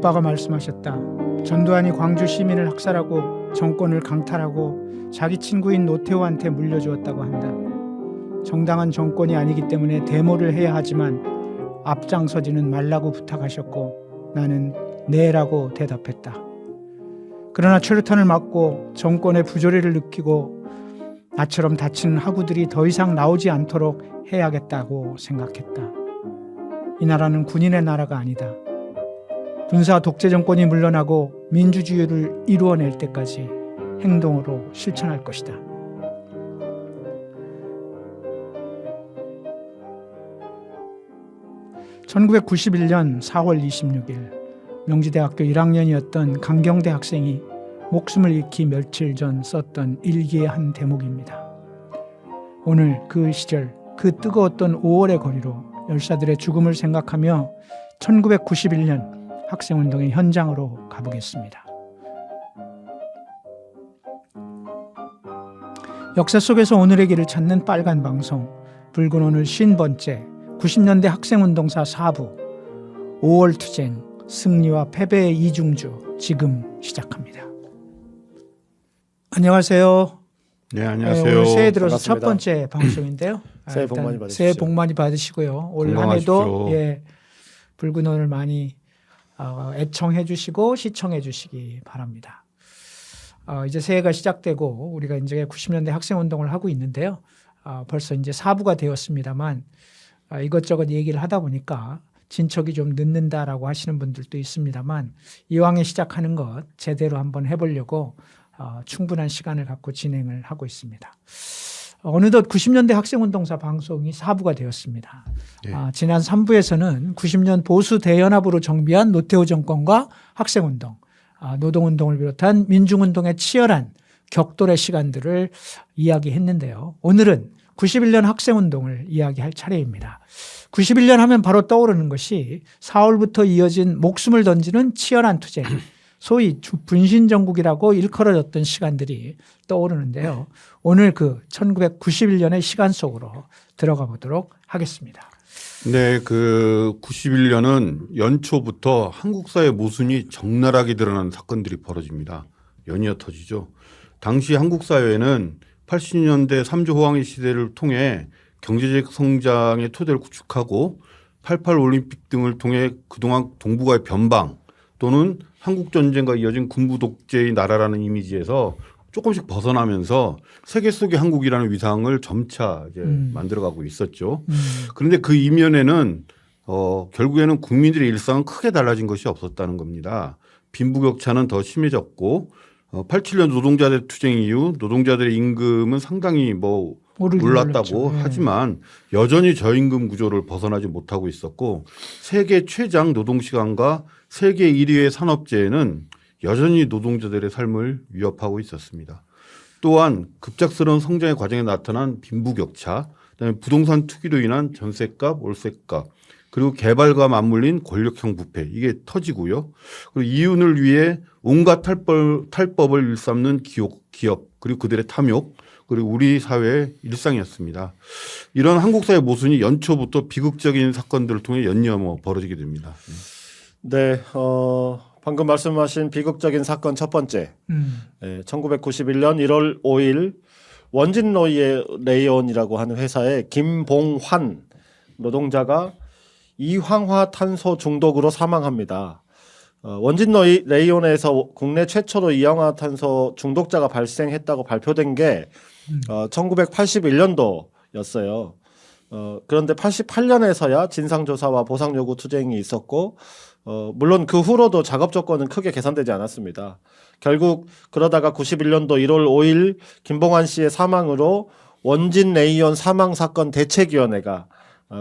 아빠가 말씀하셨다. 전두환이 광주 시민을 학살하고 정권을 강탈하고 자기 친구인 노태우한테 물려주었다고 한다. 정당한 정권이 아니기 때문에 데모를 해야 하지만 앞장서지는 말라고 부탁하셨고 나는 네라고 대답했다. 그러나 최루탄을 맞고 정권의 부조리를 느끼고 나처럼 다치는 학우들이 더 이상 나오지 않도록 해야겠다고 생각했다. 이 나라는 군인의 나라가 아니다. 군사 독재 정권이 물러나고 민주주의를 이루어낼 때까지 행동으로 실천할 것이다. (1991년 4월 26일) 명지대학교 1학년이었던 강경대 학생이 목숨을 잃기 며칠 전 썼던 일기의 한 대목입니다. 오늘 그 시절 그 뜨거웠던 5월의 거리로 열사들의 죽음을 생각하며 1991년 학생운동의 현장으로 가보겠습니다. 역사 속에서 오늘의 길을 찾는 빨간 방송, 붉은 오늘 50번째 90년대 학생운동사 4부 5월 투쟁, 승리와 패배의 이중주 지금 시작합니다. 안녕하세요. 네, 안녕하세요. 오늘 새해 들어서 반갑습니다. 첫 번째 방송인데요. 새해 복 많이 받으십시오. 새해 복 많이 받으시고요. 올 한 해도 건강하십시오. 붉은 오늘 많이 애청해 주시고 시청해 주시기 바랍니다. 이제 새해가 시작되고 우리가 이제 90년대 학생운동을 하고 있는데요. 벌써 이제 4부가 되었습니다만 이것저것 얘기를 하다 보니까 진척이 좀 늦는다라고 하시는 분들도 있습니다만 이왕에 시작하는 것 제대로 한번 해보려고 충분한 시간을 갖고 진행을 하고 있습니다. 어느덧 90년대 학생운동사 방송이 4부가 되었습니다. 네. 지난 3부에서는 90년 보수 대연합으로 정비한 노태우 정권과 학생운동, 노동운동을 비롯한 민중운동의 치열한 격돌의 시간들을 이야기했는데요. 오늘은 91년 학생운동을 이야기할 차례입니다. 91년 하면 바로 떠오르는 것이 4월부터 이어진 목숨을 던지는 치열한 투쟁, 소위 분신정국이라고 일컬어졌던 시간들이 떠오르는데요. 오늘 그 1991년의 시간 속으로 들어가 보도록 하겠습니다. 네, 그 91년은 연초부터 한국 사회 모순이 적나라하게 드러나는 사건들이 벌어집니다. 연이어 터지죠. 당시 한국 사회는 80년대 3조 호황의 시대를 통해 경제적 성장의 토대를 구축하고 88 올림픽 등을 통해 그동안 동북아의 변방 또는 한국전쟁과 이어진 군부 독재의 나라라는 이미지에서 조금씩 벗어나면서 세계 속의 한국이라는 위상을 점차 이제 만들어가고 있었죠. 그런데 그 이면에는 결국에는 국민들의 일상은 크게 달라진 것이 없었다는 겁니다. 빈부격차는 더 심해졌고 87년 노동자들 투쟁 이후 노동자들의 임금은 상당히 올랐다고 하지만 여전히 저임금 구조를 벗어나지 못하고 있었고 세계 최장 노동시간과 세계 1위의 산업재해는 여전히 노동자들의 삶을 위협하고 있었습니다. 또한 급작스러운 성장의 과정에 나타난 빈부격차, 그다음에 부동산 투기로 인한 전세값, 월세값, 그리고 개발과 맞물린 권력형 부패 이게 터지고요. 그리고 이윤을 위해 온갖 탈법을 일삼는 기업 그리고 그들의 탐욕 그리고 우리 사회의 일상이었습니다. 이런 한국 사회 모순이 연초부터 비극적인 사건들을 통해 연이어 벌어지게 됩니다. 네, 방금 말씀하신 비극적인 사건 첫 번째. 1991년 1월 5일 원진 레이온이라고 하는 회사의 김봉환 노동자가 이황화탄소 중독으로 사망합니다. 원진 레이온에서 국내 최초로 이황화탄소 중독자가 발생했다고 발표된 게 1981년도였어요. 그런데 88년에서야 진상조사와 보상요구 투쟁이 있었고 물론 그 후로도 작업 조건은 크게 개선되지 않았습니다. 결국 그러다가 91년도 1월 5일 김봉환 씨의 사망으로 원진 레이온 사망사건 대책위원회가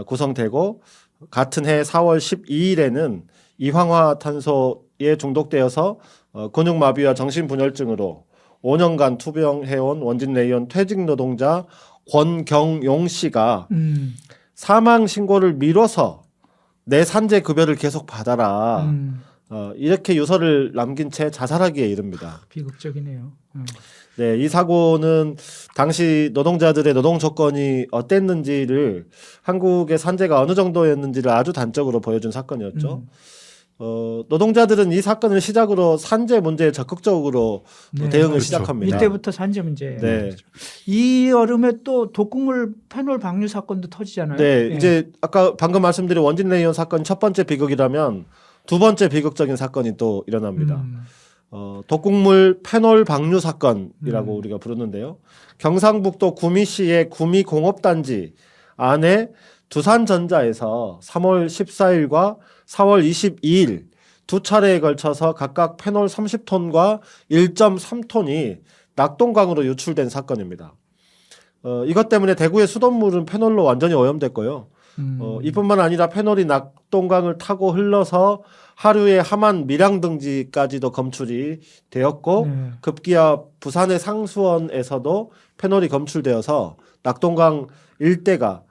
구성되고 같은 해 4월 12일에는 이황화탄소에 중독되어서 근육마비와 정신분열증으로 5년간 투병해온 원진 레이온 퇴직 노동자 권경용 씨가 사망 신고를 미뤄서 내 산재 급여를 계속 받아라. 이렇게 유서를 남긴 채 자살하기에 이릅니다. 비극적이네요. 네, 이 사고는 당시 노동자들의 노동 조건이 어땠는지를 한국의 산재가 어느 정도였는지를 아주 단적으로 보여준 사건이었죠. 노동자들은 이 사건을 시작으로 산재 문제에 적극적으로 네, 대응을 그렇죠. 시작합니다. 이때부터 산재 문제. 네. 이 여름에 또 독극물 페놀 방류 사건도 터지잖아요. 네, 예. 이제 아까 방금 말씀드린 원진 레이온 사건 첫 번째 비극이라면 두 번째 비극적인 사건이 또 일어납니다. 독극물 페놀 방류 사건이라고 우리가 부르는데요. 경상북도 구미시의 구미공업단지 안에 두산전자에서 3월 14일과 4월 22일 두 차례에 걸쳐서 각각 페놀 30톤과 1.3톤이 낙동강으로 유출된 사건입니다. 이것 때문에 대구의 수돗물은 페놀로 완전히 오염됐고요. 이뿐만 아니라 페놀이 낙동강을 타고 흘러서 하류에 함안 밀양등지까지도 검출이 되었고 네. 급기야 부산의 상수원에서도 페놀이 검출되어서 낙동강 일대가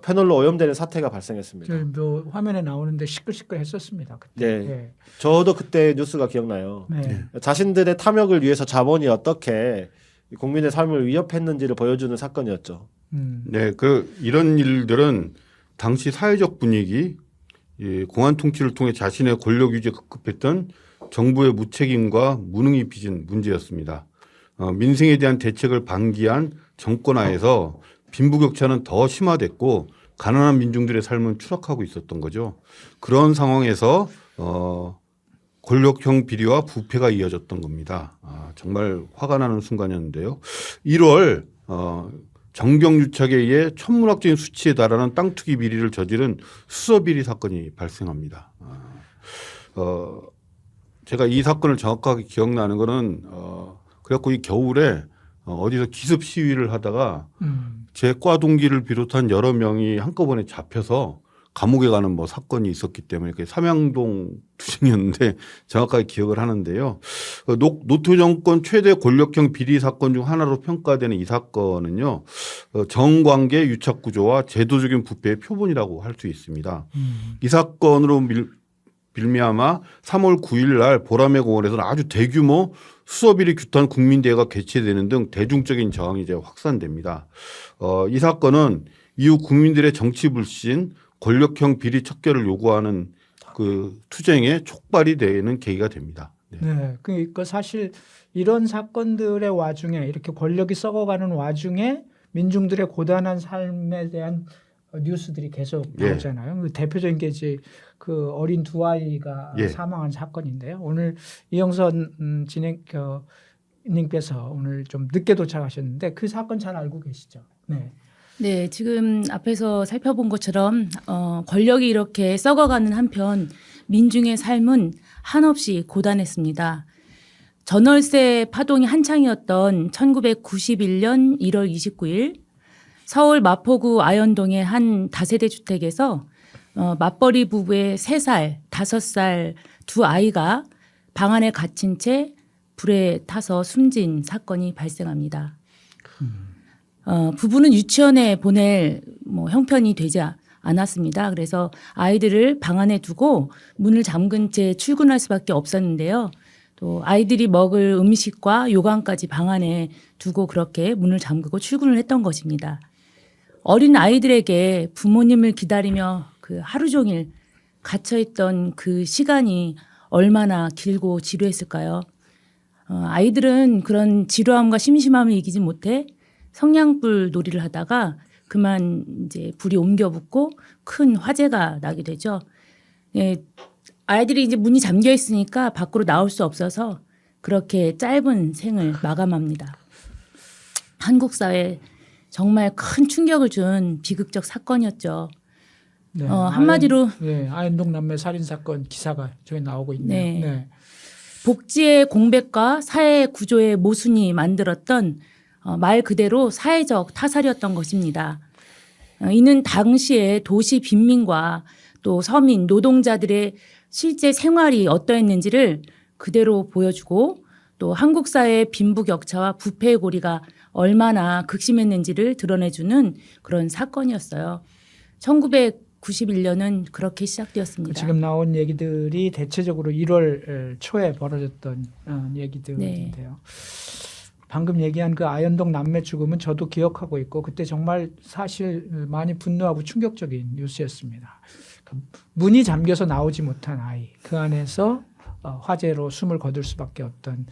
페놀로 오염되는 사태가 발생했습니다. 뭐 화면에 나오는데 시끌시끌했었습니다. 그때. 네. 예. 저도 그때 뉴스가 기억나요. 네. 자신들의 탐욕을 위해서 자본이 어떻게 국민의 삶을 위협했는지를 보여주는 사건이었죠. 네, 이런 일들은 당시 사회적 분위기, 이 공안 통치를 통해 자신의 권력 유지에 급급했던 정부의 무책임과 무능이 빚은 문제였습니다. 민생에 대한 대책을 방기한 정권 하에서 빈부격차는 더 심화됐고 가난한 민중들의 삶은 추락하고 있었던 거죠. 그런 상황에서 권력형 비리와 부패가 이어졌던 겁니다. 정말 화가 나는 순간이었는데요. 1월 정경유착에 의해 천문학적인 수치에 달하는 땅 투기 비리를 저지른 수서비리 사건이 발생합니다. 제가 이 사건을 정확하게 기억나는 거는 그래갖고 이 겨울에 어디서 기습 시위를 하다가 제 과 동기를 비롯한 여러 명이 한꺼번에 잡혀서 감옥에 가는 뭐 사건이 있었기 때문에 그게 삼양동 투쟁이었는데 정확하게 기억을 하는데요. 노토 정권 최대 권력형 비리 사건 중 하나로 평가되는 이 사건은요. 정관계 유착 구조와 제도적인 부패의 표본이라고 할 수 있습니다. 이 사건으로 빌미암아 3월 9일 날 보라매 공원에서는 아주 대규모 수서비리 규탄 국민대회가 개최되는 등 대중적인 저항이 이제 확산됩니다. 이 사건은 이후 국민들의 정치 불신, 권력형 비리 척결을 요구하는 그 투쟁의 촉발이 되는 계기가 됩니다. 네. 네. 그러니까 사실 이런 사건들의 와중에 이렇게 권력이 썩어가는 와중에 민중들의 고단한 삶에 대한 뉴스들이 계속 나오잖아요. 그 대표적인 게 이제 그 어린 두 아이가 사망한 사건인데요. 오늘 이영선 진행님께서 오늘 좀 늦게 도착하셨는데 그 사건 잘 알고 계시죠? 네. 네, 지금 앞에서 살펴본 것처럼 권력이 이렇게 썩어가는 한편 민중의 삶은 한없이 고단했습니다. 전월세 파동이 한창이었던 1991년 1월 29일 서울 마포구 아현동의 한 다세대 주택에서 맞벌이 부부의 3살, 5살 두 아이가 방 안에 갇힌 채 불에 타서 숨진 사건이 발생합니다. 부부는 유치원에 보낼 형편이 되지 않았습니다. 그래서 아이들을 방 안에 두고 문을 잠근 채 출근할 수밖에 없었는데요. 또 아이들이 먹을 음식과 요강까지 방 안에 두고 그렇게 문을 잠그고 출근을 했던 것입니다. 어린 아이들에게 부모님을 기다리며 그 하루 종일 갇혀있던 그 시간이 얼마나 길고 지루했을까요? 아이들은 그런 지루함과 심심함을 이기지 못해 성냥불 놀이를 하다가 그만 이제 불이 옮겨 붙고 큰 화재가 나게 되죠. 예, 아이들이 이제 문이 잠겨 있으니까 밖으로 나올 수 없어서 그렇게 짧은 생을 마감합니다. 한국 사회에 정말 큰 충격을 준 비극적 사건이었죠. 네. 한마디로 아현동 남매 살인 사건 기사가 저기 나오고 있네요. 네. 네. 복지의 공백과 사회 구조의 모순이 만들었던 말 그대로 사회적 타살이었던 것입니다. 이는 당시의 도시 빈민과 또 서민 노동자들의 실제 생활이 어떠했는지를 그대로 보여주고 또 한국 사회의 빈부격차와 부패의 고리가 얼마나 극심했는지를 드러내주는 그런 사건이었어요. 1991년은 그렇게 시작되었습니다. 지금 나온 얘기들이 대체적으로 1월 초에 벌어졌던 얘기들인데요. 방금 얘기한 그 아현동 남매 죽음은 저도 기억하고 있고 그때 정말 사실 많이 분노하고 충격적인 뉴스였습니다. 문이 잠겨서 나오지 못한 아이, 그 안에서 화재로 숨을 거둘 수밖에 없던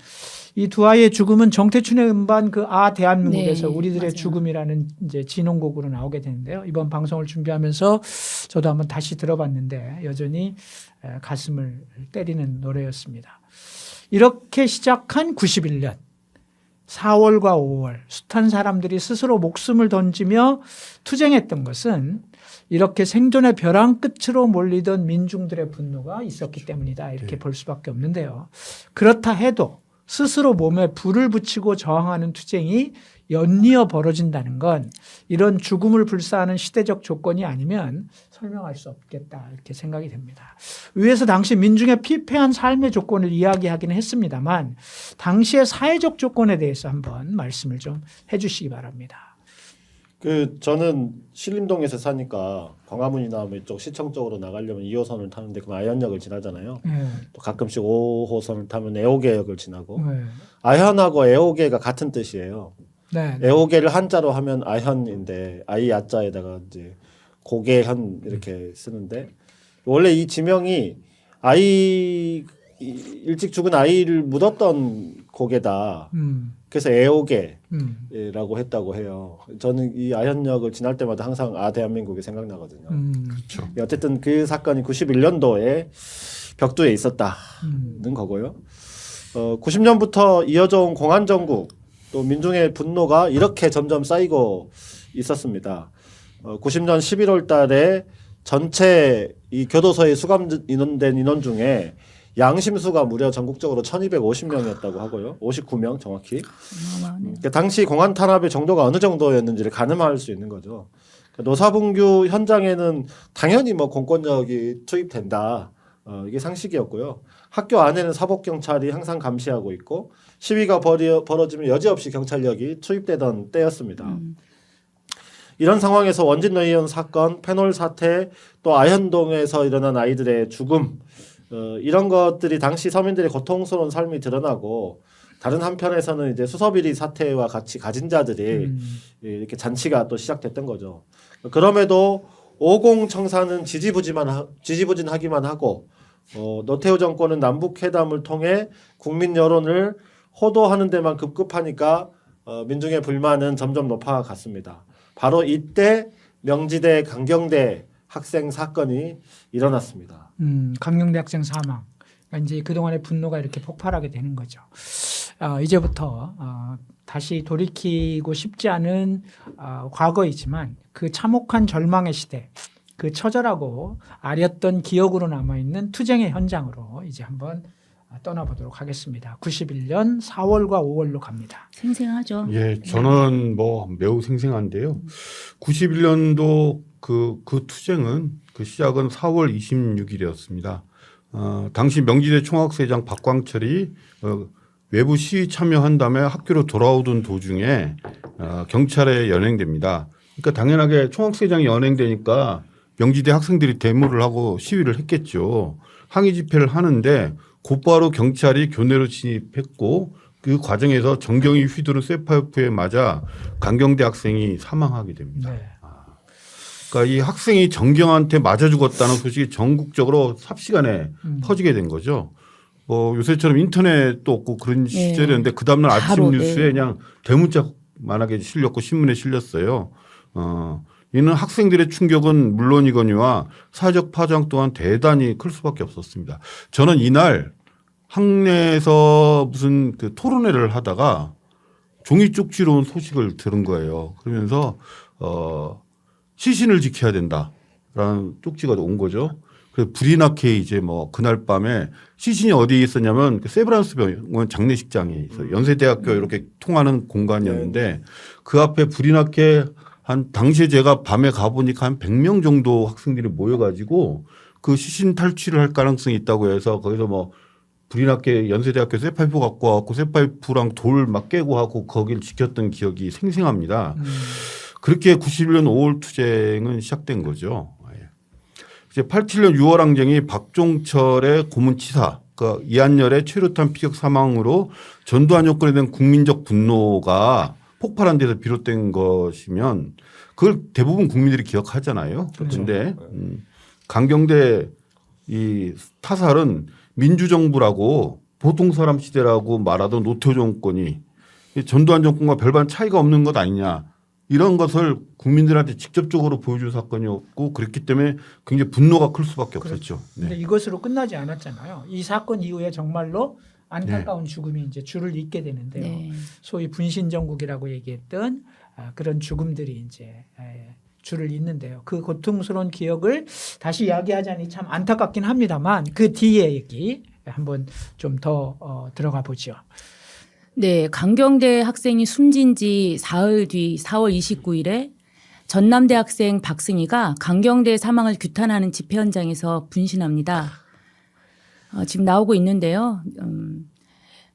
이 두 아이의 죽음은 정태춘의 음반 그 대한민국에서 네, 우리들의 맞아요. 죽음이라는 이제 진홍곡으로 나오게 되는데요. 이번 방송을 준비하면서 저도 한번 다시 들어봤는데 여전히 가슴을 때리는 노래였습니다. 이렇게 시작한 91년 4월과 5월 숱한 사람들이 스스로 목숨을 던지며 투쟁했던 것은 이렇게 생존의 벼랑 끝으로 몰리던 민중들의 분노가 있었기 때문이다. 이렇게 볼 수밖에 없는데요. 그렇다 해도 스스로 몸에 불을 붙이고 저항하는 투쟁이 연이어 벌어진다는 건 이런 죽음을 불사하는 시대적 조건이 아니면 설명할 수 없겠다. 이렇게 생각이 됩니다. 위에서 당시 민중의 피폐한 삶의 조건을 이야기하기는 했습니다만 당시의 사회적 조건에 대해서 한번 말씀을 좀 해주시기 바랍니다. 저는 신림동에서 사니까 광화문이나 뭐 이쪽 시청 쪽으로 나가려면 2호선을 타는데 그럼 아현역을 지나잖아요. 또 가끔씩 5호선을 타면 애호개역을 지나고 아현하고 애호개가 같은 뜻이에요. 네. 애호개를 한자로 하면 아현인데 아이 야자에다가 이제 고개현 이렇게 쓰는데 원래 이 지명이 일찍 죽은 아이를 묻었던 고개다. 그래서 애호개라고 했다고 해요. 저는 이 아현역을 지날 때마다 항상 대한민국이 생각나거든요. 그렇죠. 어쨌든 그 사건이 91년도에 벽두에 있었다는 거고요. 90년부터 이어져 온 공안정국 또 민중의 분노가 이렇게 점점 쌓이고 있었습니다. 90년 11월 달에 전체 이 교도소에 수감된 인원 중에 양심수가 무려 전국적으로 1250명이었다고 하고요. 59명 정확히. 그러니까 당시 공안 탄압의 정도가 어느 정도였는지를 가늠할 수 있는 거죠. 그러니까 노사분규 현장에는 당연히 뭐 공권력이 투입된다. 이게 상식이었고요. 학교 안에는 사법경찰이 항상 감시하고 있고 시위가 벌어지면 여지없이 경찰력이 투입되던 때였습니다. 이런 상황에서 원진 의원 사건, 페놀 사태, 또 아현동에서 일어난 아이들의 죽음 이런 것들이 당시 서민들의 고통스러운 삶이 드러나고 다른 한편에서는 이제 수서비리 사태와 같이 가진 자들이 이렇게 잔치가 또 시작됐던 거죠. 그럼에도 오공청사는 지지부진하기만 하고 노태우 정권은 남북회담을 통해 국민 여론을 호도하는 데만 급급하니까 민중의 불만은 점점 높아갔습니다. 바로 이때 명지대 강경대 학생 사건이 일어났습니다. 강경대 학생 사망. 그러니까 이제 그동안의 분노가 이렇게 폭발하게 되는 거죠. 이제부터 다시 돌이키고 싶지 않은 과거이지만 그 참혹한 절망의 시대, 그 처절하고 아렸던 기억으로 남아있는 투쟁의 현장으로 이제 한번 떠나보도록 하겠습니다. 91년 4월과 5월로 갑니다. 생생하죠. 예, 저는 뭐 매우 생생한데요. 91년도 그 투쟁은 그 시작은 4월 26일이었습니다. 당시 명지대 총학생장 박광철이 외부 시위 참여한 다음에 학교로 돌아오던 도중에 경찰에 연행됩니다. 그러니까 당연하게 총학생장이 연행되니까 명지대 학생들이 데모를 하고 시위를 했겠죠. 항의 집회를 하는데 곧바로 경찰이 교내로 진입했고 그 과정에서 정경이 휘두른 쇠파이프에 맞아 강경대 학생이 사망하게 됩니다. 네. 그러니까 이 학생이 정경한테 맞아 죽었다는 소식이 전국적으로 삽시간에 퍼지게 된 거죠. 요새처럼 인터넷도 없고 그런 시절이었는데 그 다음날 아침 뉴스에 그냥 대문짝만하게 실렸고 신문에 실렸어요. 이는 학생들의 충격은 물론이거니와 사회적 파장 또한 대단히 클 수밖에 없었습니다. 저는 이날 학내에서 무슨 그 토론회를 하다가 종이 쪽지로 온 소식을 들은 거예요. 그러면서 시신을 지켜야 된다라는 쪽지가 온 거죠. 그래서 불이 나게 이제 뭐 그날 밤에 시신이 어디에 있었냐면 세브란스 병원 장례식장에 있어요. 연세대학교 이렇게 통하는 공간이었는데 그 앞에 불이 나게 당시에 제가 밤에 가보니까 한 100명 정도 학생들이 모여가지고 그 시신 탈취를 할 가능성이 있다고 해서 거기서 뭐 불이 나게 연세대학교 쇠파이프 갖고 와갖고 쇠파이프랑 돌 막 깨고 하고 거기를 지켰던 기억이 생생합니다. 그렇게 91년 5월 투쟁은 시작된 거죠. 이제 87년 6월 항쟁이 박종철의 고문치사, 그 이한열의 최루탄 피격 사망으로 전두환 정권에 대한 국민적 분노가 폭발한 데서 비롯된 것이면 그걸 대부분 국민들이 기억하잖아요. 그런데 강경대 이 타살은 민주정부라고 보통 사람 시대라고 말하던 노태우 정권이 전두환 정권과 별반 차이가 없는 것 아니냐 이런 것을 국민들한테 직접적으로 보여준 사건이었고 그렇기 때문에 굉장히 분노가 클 수밖에 없었죠. 근데 네. 이것으로 끝나지 않았잖아요. 이 사건 이후에 정말로 안타까운 죽음이 이제 줄을 잇게 되는데요. 네. 소위 분신정국이라고 얘기했던 그런 죽음들이 이제 줄을 잇는데요. 그 고통스러운 기억을 다시 이야기하자니 참 안타깝긴 합니다만 그 뒤에 얘기 한번 좀 더 들어가 보죠. 네, 강경대 학생이 숨진 지 사흘 뒤 4월 29일에 전남대 학생 박승희가 강경대 사망을 규탄하는 집회 현장에서 분신합니다. 지금 나오고 있는데요.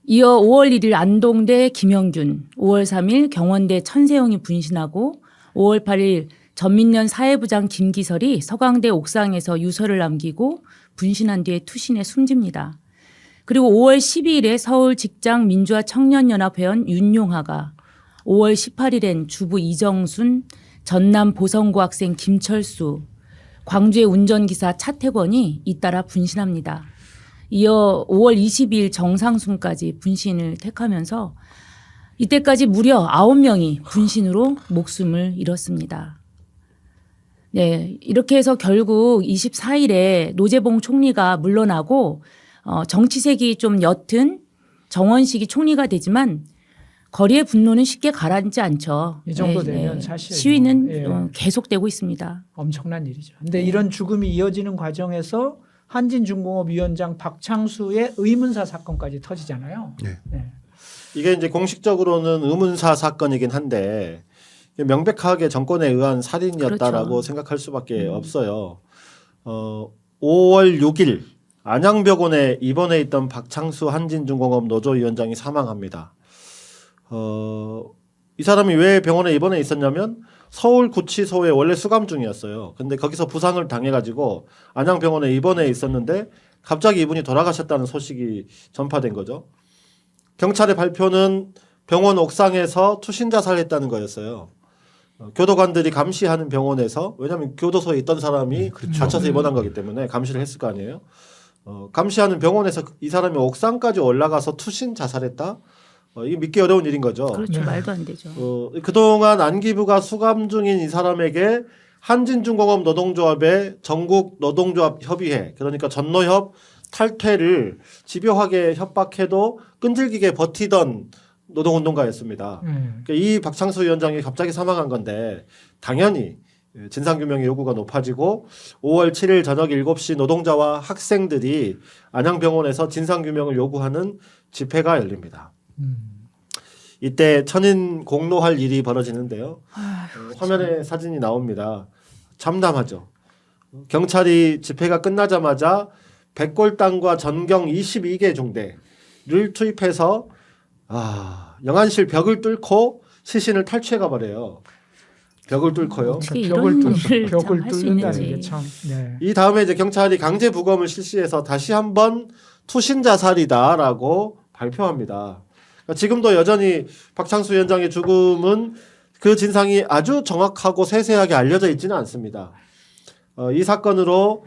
이어 5월 1일 안동대 김영균, 5월 3일 경원대 천세용이 분신하고 5월 8일 전민련 사회부장 김기설이 서강대 옥상에서 유서를 남기고 분신한 뒤에 투신해 숨집니다. 그리고 5월 12일에 서울 직장 민주화 청년연합 회원 윤용하가 5월 18일엔 주부 이정순, 전남 보성고 학생 김철수, 광주의 운전기사 차태권이 잇따라 분신합니다. 이어 5월 22일 정상순까지 분신을 택하면서 이때까지 무려 9명이 분신으로 목숨을 잃었습니다. 네, 이렇게 해서 결국 24일에 노재봉 총리가 물러나고 정치색이 좀 옅은 정원식이 총리가 되지만 거리의 분노는 쉽게 가라앉지 않죠. 이 정도 되면 사실 시위는 뭐, 계속되고 있습니다. 엄청난 일이죠. 근데 이런 죽음이 이어지는 과정에서 한진중공업위원장 박창수의 의문사 사건까지 터지잖아요. 네. 네. 이게 이제 공식적으로는 의문사 사건이긴 한데 명백하게 정권에 의한 살인이었다라고 그렇죠. 생각할 수밖에 없어요. 5월 6일 안양병원에 입원해 있던 박창수 한진중공업 노조위원장이 사망합니다. 이 사람이 왜 병원에 입원해 있었냐면 서울구치소에 원래 수감 중이었어요. 근데 거기서 부상을 당해가지고 안양병원에 입원해 있었는데 갑자기 이분이 돌아가셨다는 소식이 전파된 거죠. 경찰의 발표는 병원 옥상에서 투신 자살했다는 거였어요. 교도관들이 감시하는 병원에서, 왜냐하면 교도소에 있던 사람이 다쳐서 입원한 거기 때문에 감시를 했을 거 아니에요. 감시하는 병원에서 이 사람이 옥상까지 올라가서 투신 자살했다? 이게 믿기 어려운 일인 거죠. 그렇죠. 네. 말도 안 되죠. 그동안 안기부가 수감 중인 이 사람에게 한진중공업 노동조합의 전국 노동조합 협의회, 그러니까 전노협 탈퇴를 집요하게 협박해도 끈질기게 버티던 노동운동가였습니다. 그러니까 이 박창수 위원장이 갑자기 사망한 건데 당연히 진상규명의 요구가 높아지고 5월 7일 저녁 7시 노동자와 학생들이 안양병원에서 진상규명을 요구하는 집회가 열립니다. 이때 천인 공로할 일이 벌어지는데요. 화면에 사진이 나옵니다. 참담하죠. 경찰이 집회가 끝나자마자 백골당과 전경 22개 중대를 투입해서 영안실 벽을 뚫고 시신을 탈취해가 버려요. 벽을 뚫고요. 어떻게 이런 일을 벽을 할 수 뚫는다는 있는지. 게 참. 네. 이 다음에 이제 경찰이 강제 부검을 실시해서 다시 한번 투신 자살이다라고 발표합니다. 그러니까 지금도 여전히 박창수 위원장의 죽음은 그 진상이 아주 정확하고 세세하게 알려져 있지는 않습니다. 이 사건으로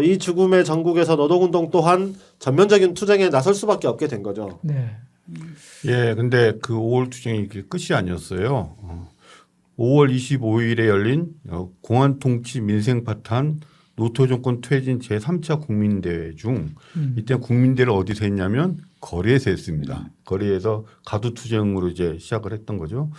이 죽음의 전국에서 노동운동 또한 전면적인 투쟁에 나설 수밖에 없게 된 거죠. 네. 예, 근데 그 5월 투쟁이 끝이 아니었어요. 5월 25일에 열린 공안통치 민생파탄 노태우 정권 퇴진 제3차 국민대회 중 이때 국민대회를 어디서 했냐면 거리에서 했습니다. 거리에서 가두투쟁으로 이제 시작을 했던 거죠.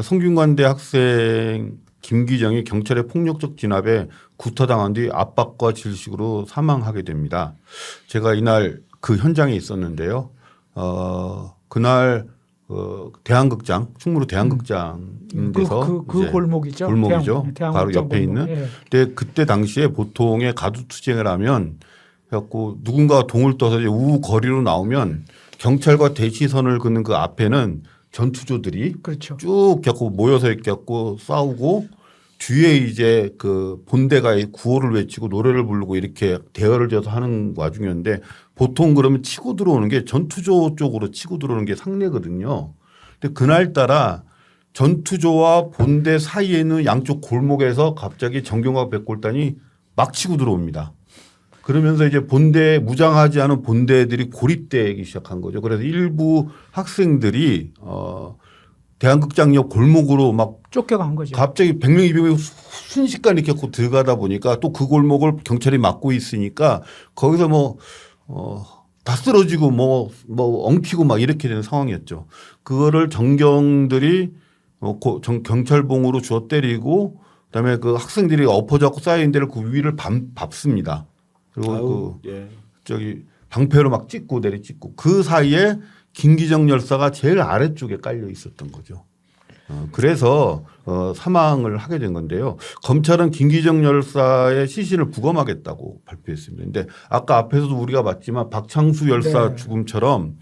성균관대 학생 김기정이 경찰의 폭력적 진압에 구타당한 뒤 압박과 질식으로 사망하게 됩니다. 제가 이날 그 현장에 있었는데요. 그날 대한극장, 충무로 대한극장인 데서 그 골목이죠. 골목이죠. 대한 바로 옆에 골목. 있는. 예. 근데 그때 당시에 보통의 가두투쟁을 하면 해갖고 누군가가 동을 떠서 이제 우 거리로 나오면 경찰과 대치선을 긋는 그 앞에는 전투조들이 그렇죠. 쭉 겪고 모여서 겪고 싸우고 뒤에 이제 그 본대가 구호를 외치고 노래를 부르고 이렇게 대열을 지어서 하는 와중이었는데 보통 그러면 치고 들어오는 게 전투조 쪽으로 치고 들어오는 게 상례거든요. 근데 그날따라 전투조와 본대 사이에 있는 양쪽 골목에서 갑자기 정경화 백골단이 막 치고 들어옵니다. 그러면서 이제 본대 무장하지 않은 본대들이 고립되기 시작한 거죠. 그래서 일부 학생들이 대한극장역 골목으로 막 쫓겨간 거죠. 갑자기 100명, 200명 순식간에 이렇게 들어가다 보니까 또 그 골목을 경찰이 막고 있으니까 거기서 다 쓰러지고 엉키고 막 이렇게 되는 상황이었죠. 그거를 정경들이 경찰봉으로 주워 때리고 그다음에 그 학생들이 엎어져갖고 쌓인 데를 그 위를 밟습니다. 그리고 저기 방패로 막 찍고 내리 찍고 그 사이에 김기정 열사가 제일 아래쪽에 깔려 있었던 거죠. 그래서 사망을 하게 된 건데요. 검찰은 김기정 열사의 시신을 부검하겠다고 발표했습니다. 근데 아까 앞에서도 우리가 봤지만 박창수 열사 네. 죽음처럼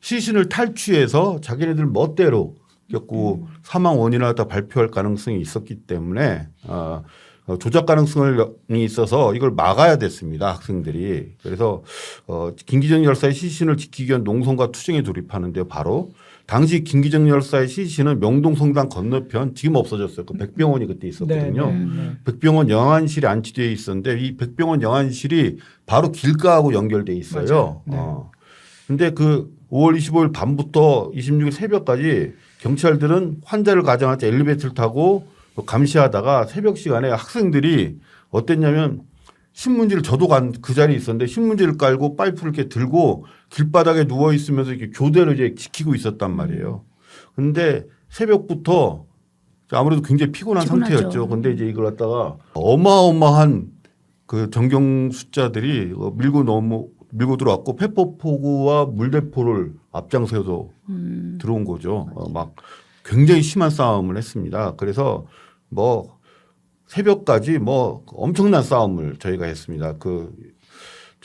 시신을 탈취해서 자기네들 멋대로 겪고 사망 원인을 갖다 발표할 가능성이 있었기 때문에 조작 가능성이 있어서 이걸 막아야 됐습니다. 학생들이. 그래서 김기정 열사의 시신을 지키기 위한 농성과 투쟁에 돌입하는데요. 바로 당시 김기정 열사의 시신은 명동성당 건너편 지금 없어졌어요. 그 백병원이 그때 있었거든요. 네. 백병원 영안실에 안치되어 있었는데 이 백병원 영안실이 바로 길가하고 연결돼 있어요. 그런데 그 5월 25일 밤부터 26일 새벽까지 경찰들은 환자를 가져갈 때 엘리베이터를 타고 감시하다가 새벽 시간에 학생들이 어땠냐면 신문지를 저도 그 자리에 있었는데 신문지를 깔고 파이프를 이렇게 들고 길바닥에 누워 있으면서 이렇게 교대로 이제 지키고 있었단 말이에요. 그런데 새벽부터 아무래도 굉장히 피곤한 피곤하죠. 상태였죠. 그런데 이제 이걸 갖다가 어마어마한 그 정경 숫자들이 밀고 들어왔고 페퍼포구와 물대포를 앞장서서 들어온 거죠. 막 굉장히 심한 싸움을 했습니다. 그래서 새벽까지 엄청난 싸움을 저희가 했습니다.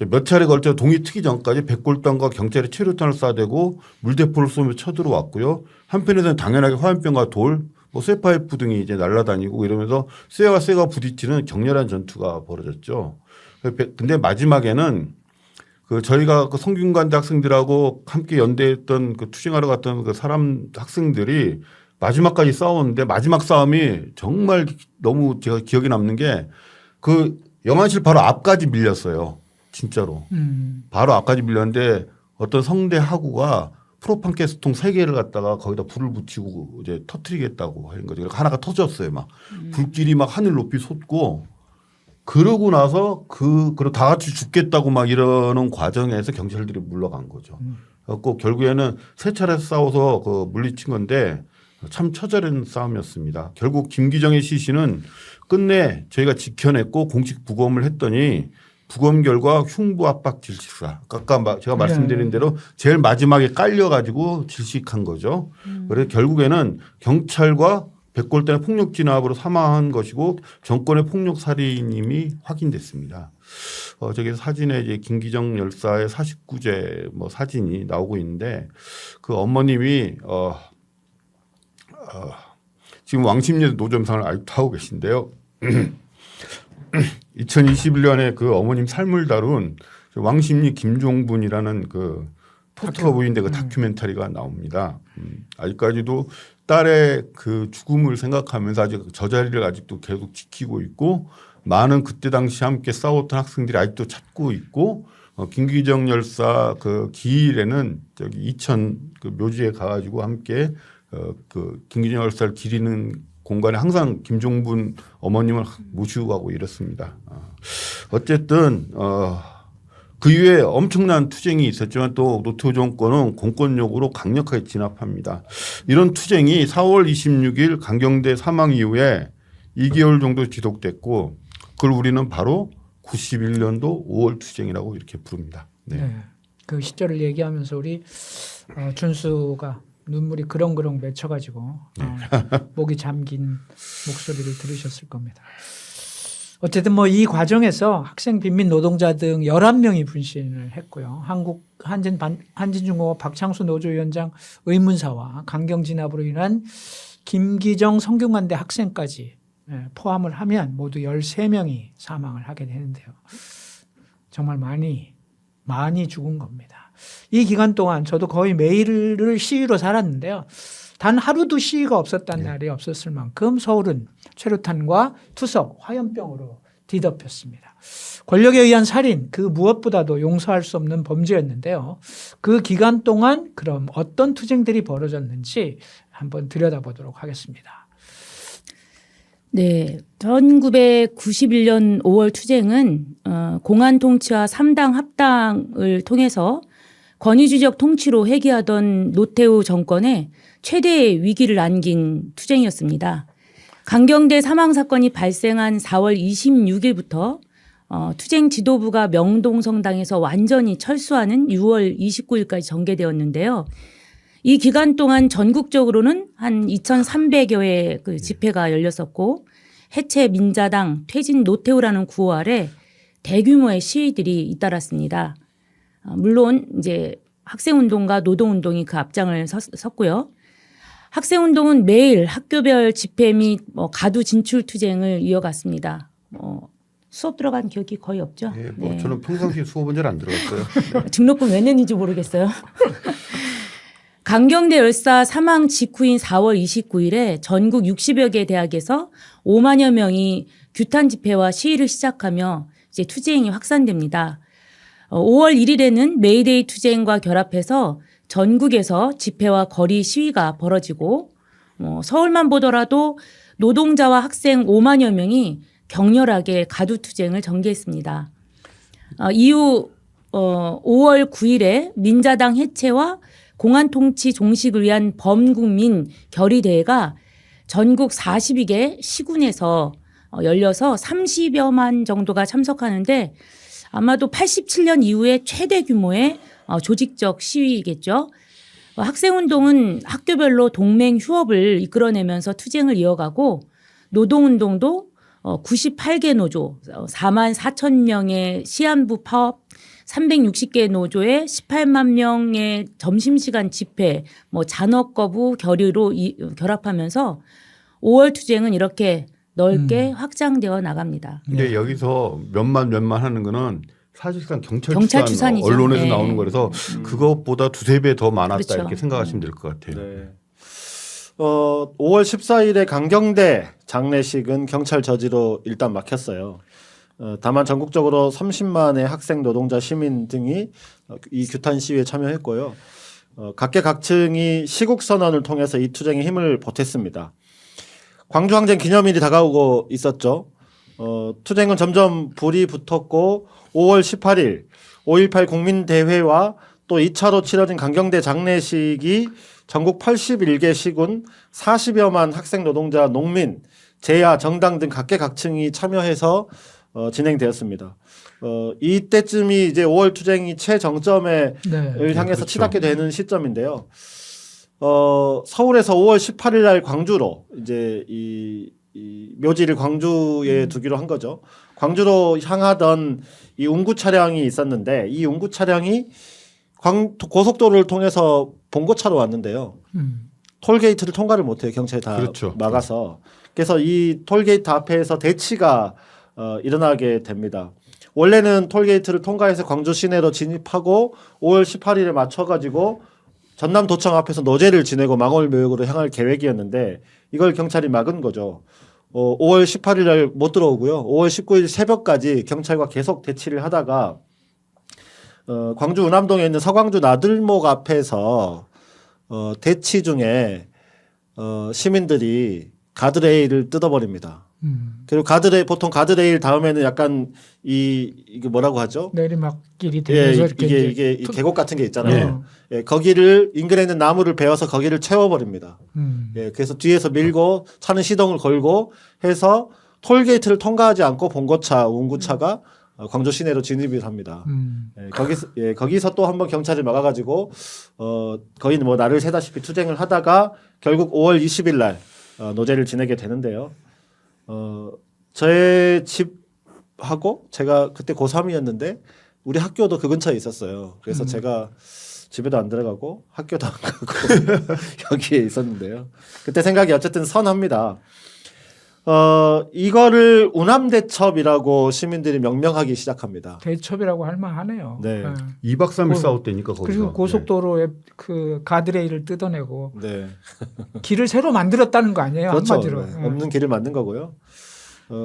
몇 차례 걸쳐 동이 트기 전까지 백골단과 경찰이 체류탄을 쏴대고 물대포를 쏘며 쳐들어왔고요. 한편에서는 당연하게 화염병과 돌, 쇠파이프 등이 이제 날아다니고 이러면서 쇠와 쇠가 부딪히는 격렬한 전투가 벌어졌죠. 근데 마지막에는 저희가 성균관대 학생들하고 함께 연대했던 투쟁하러 갔던 학생들이 마지막까지 싸웠는데 마지막 싸움이 정말 너무 제가 기억에 남는 게 영안실 바로 앞까지 밀렸어요. 진짜로. 바로 앞까지 밀렸는데 어떤 성대 하구가 프로판가스통 3개를 갖다가 거기다 불을 붙이고 이제 터트리겠다고 하는 거죠. 하나가 터졌어요. 막 불길이 막 하늘 높이 솟고 그러고 나서 그리고 다 같이 죽겠다고 막 이러는 과정에서 경찰들이 물러간 거죠. 그래서 결국에는 3차례 싸워서 물리친 건데 참 처절한 싸움이었습니다. 결국 김기정의 시신은 끝내 저희가 지켜냈고 공식 부검을 했더니 부검 결과 흉부 압박 질식사. 아까 제가 말씀드린 대로 제일 마지막에 깔려가지고 질식한 거죠. 그래서 결국에는 경찰과 백골단의 폭력 진압으로 사망한 것이고 정권의 폭력 살인임이 확인됐습니다. 저기 사진에 이제 김기정 열사의 49제 사진이 나오고 있는데 그 어머님이 지금 왕십리 노점상을 아직도 하고 계신데요. 2021년에 그 어머님 삶을 다룬 왕십리 김종분이라는 포스터가 보이는데 그 다큐멘터리가 나옵니다. 아직까지도 딸의 죽음을 생각하면서 아직 저 자리를 아직도 계속 지키고 있고 많은 그때 당시 함께 싸웠던 학생들이 아직도 찾고 있고 김기정 열사 기일에는 저기 이천 묘지에 가가지고 함께 김기정 열사를 기리는 공간에 항상 김종분 어머님을 모시고 가고 이렇습니다. 어쨌든 그 이후에 엄청난 투쟁이 있었지만 또 노태우 정권은 공권력으로 강력하게 진압합니다. 이런 투쟁이 4월 26일 강경대 사망 이후에 2개월 정도 지속됐고 그걸 우리는 바로 91년도 5월 투쟁이라고 이렇게 부릅니다. 네. 그 시절을 얘기하면서 우리 준수가 눈물이 그렁그렁 맺혀가지고 목이 잠긴 목소리를 들으셨을 겁니다. 어쨌든 이 과정에서 학생 빈민 노동자 등 11명이 분신을 했고요. 한진중공업 박창수 노조위원장 의문사와 강경 진압으로 인한 김기정 성균관대 학생까지 포함을 하면 모두 13명이 사망을 하게 되는데요. 정말 많이 죽은 겁니다. 이 기간 동안 저도 거의 매일을 시위로 살았는데요. 단 하루도 시위가 없었다는 날이 없었을 만큼 서울은 최루탄과 투석, 화염병으로 뒤덮였습니다. 권력에 의한 살인, 그 무엇보다도 용서할 수 없는 범죄였는데요. 그 기간 동안 그럼 어떤 투쟁들이 벌어졌는지 한번 들여다보도록 하겠습니다. 네, 1991년 5월 투쟁은 공안 통치와 3당 합당을 통해서 권위주의적 통치로 회귀하던 노태우 정권에 최대의 위기를 안긴 투쟁이었습니다. 강경대 사망 사건이 발생한 4월 26일부터 투쟁 지도부가 명동성당에서 완전히 철수하는 6월 29일까지 전개되었는데요. 이 기간 동안 전국적으로는 한 2,300여회 그 집회가 열렸었고 해체 민자당, 퇴진 노태우라는 구호 아래 대규모의 시위들이 잇따랐습니다. 물론 이제 학생운동과 노동운동이 그 앞장을 섰고요. 학생운동은 매일 학교별 집회 및 가두 진출 투쟁을 이어갔습니다. 수업 들어간 기억이 거의 없죠. 네, 뭐 저는 평상시에 수업 은 잘 안 들어갔어요. 등록금 왜 냈는지 모르겠어요. 강경대 열사 사망 직후인 4월 29일에 전국 60여 개 대학에서 5만여 명이 규탄 집회와 시위를 시작하며 이제 투쟁이 확산됩니다. 5월 1일에는 메이데이 투쟁과 결합해서 전국에서 집회와 거리 시위가 벌어지고 서울만 보더라도 노동자와 학생 5만여 명이 격렬하게 가두 투쟁을 전개했습니다. 이후 5월 9일에 민자당 해체와 공안 통치 종식을 위한 범국민 결의대회가 전국 42개 시군에서 열려서 30여만 정도가 참석하는데 아마도 87년 이후에 최대 규모의 조직적 시위겠죠. 학생운동은 학교별로 동맹 휴업을 이끌어내면서 투쟁을 이어가고 노동운동도 98개 노조, 4만 4천 명의 시한부 파업, 360개 노조에 18만 명의 점심시간 집회, 잔업 거부 결의로 결합하면서 5월 투쟁은 이렇게 넓게 확장되어 나갑니다. 근데 여기서 몇만 하는 거는 사실상 경찰 추산이죠. 언론에서 네. 나오는 거라서 그것보다 두세 배 더 많았다 그렇죠. 이렇게 생각하시면 될 것 같아요. 네. 5월 14일에 강경대 장례식은 경찰 저지로 일단 막혔어요. 다만 전국적으로 30만의 학생, 노동자, 시민 등이 이 규탄 시위에 참여했고요. 각계각층이 시국선언을 통해서 이 투쟁에 힘을 보탰습니다. 광주항쟁 기념일이 다가오고 있었죠. 투쟁은 점점 불이 붙었고 5월 18일 5.18 국민대회와 또 2차로 치러진 강경대 장례식이 전국 81개 시군 40여만 학생, 노동자, 농민, 재야, 정당 등 각계각층이 참여해서 진행되었습니다. 이때쯤이 이제 5월 투쟁이 최정점에 향해서 그렇죠. 치닫게 되는 시점인데요. 서울에서 5월 18일 날 광주로 이제 이 묘지를 광주에 두기로 한 거죠. 광주로 향하던 이 운구 차량이 있었는데 이 운구 차량이 고속도로를 통해서 봉고차로 왔는데요. 톨게이트를 통과를 못해요. 경찰이 다 그렇죠. 막아서. 그래서 이 톨게이트 앞에서 대치가 일어나게 됩니다. 원래는 톨게이트를 통과해서 광주 시내로 진입하고 5월 18일에 맞춰가지고 전남도청 앞에서 노제를 지내고 망월묘역으로 향할 계획이었는데 이걸 경찰이 막은 거죠. 5월 18일 날 못 들어오고요. 5월 19일 새벽까지 경찰과 계속 대치를 하다가 광주 운암동에 있는 서광주 나들목 앞에서 대치 중에 시민들이 가드레일을 뜯어버립니다. 그리고 보통 가드레일 다음에는 약간 이게 뭐라고 하죠? 내리막길이 예, 되면서 이게 계곡 같은 게 있잖아요. 예, 거기를 인근에 있는 나무를 베어서 거기를 채워버립니다. 예, 그래서 뒤에서 밀고 차는 시동을 걸고 해서 톨게이트를 통과하지 않고 봉고차, 운구차가 광주 시내로 진입을 합니다. 거기서 또 한번 경찰이 막아가지고 거의 뭐 날을 새다시피 투쟁을 하다가 결국 5월 20일 날 노제를 지내게 되는데요. 저의 집하고 제가 그때 고3이었는데 우리 학교도 그 근처에 있었어요. 그래서 제가 집에도 안 들어가고 학교도 안 가고 여기에 있었는데요. 그때 생각이 어쨌든 선합니다. 이거를 운암대첩이라고 시민들이 명명하기 시작합니다. 대첩이라고 할 만하네요. 네. 2박 3일 싸웠다니까 거기서. 그리고 고속도로에 그 가드레일을 뜯어내고 네. 길을 새로 만들었다는 거 아니에요? 그렇죠. 한마디로. 네. 없는 길을 만든 거고요.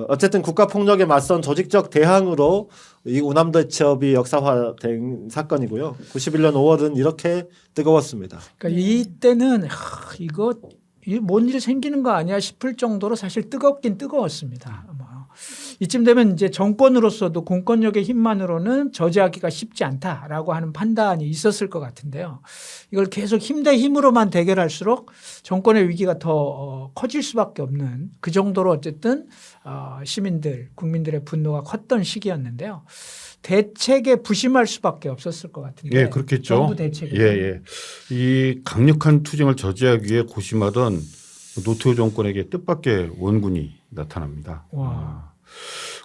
어쨌든 국가 폭력에 맞선 조직적 대항으로 이 운암대첩이 역사화된 사건이고요. 91년 5월은 이렇게 뜨거웠습니다. 그러니까 이때는 이거 뭔 일 생기는 거 아니야 싶을 정도로 사실 뜨겁긴 뜨거웠습니다. 뭐 이쯤 되면 이제 정권으로서도 공권력의 힘만으로는 저지하기가 쉽지 않다라고 하는 판단이 있었을 것 같은데요. 이걸 계속 힘 대 힘으로만 대결할수록 정권의 위기가 더 커질 수밖에 없는 그 정도로 어쨌든 시민들, 국민들의 분노가 컸던 시기였는데요. 대책에 부심할 수밖에 없었을 것 같은데. 예, 그렇겠죠. 정부 대책이. 예. 이 강력한 투쟁을 저지하기 위해 고심하던 노태우 정권에게 뜻밖의 원군이 나타납니다. 와.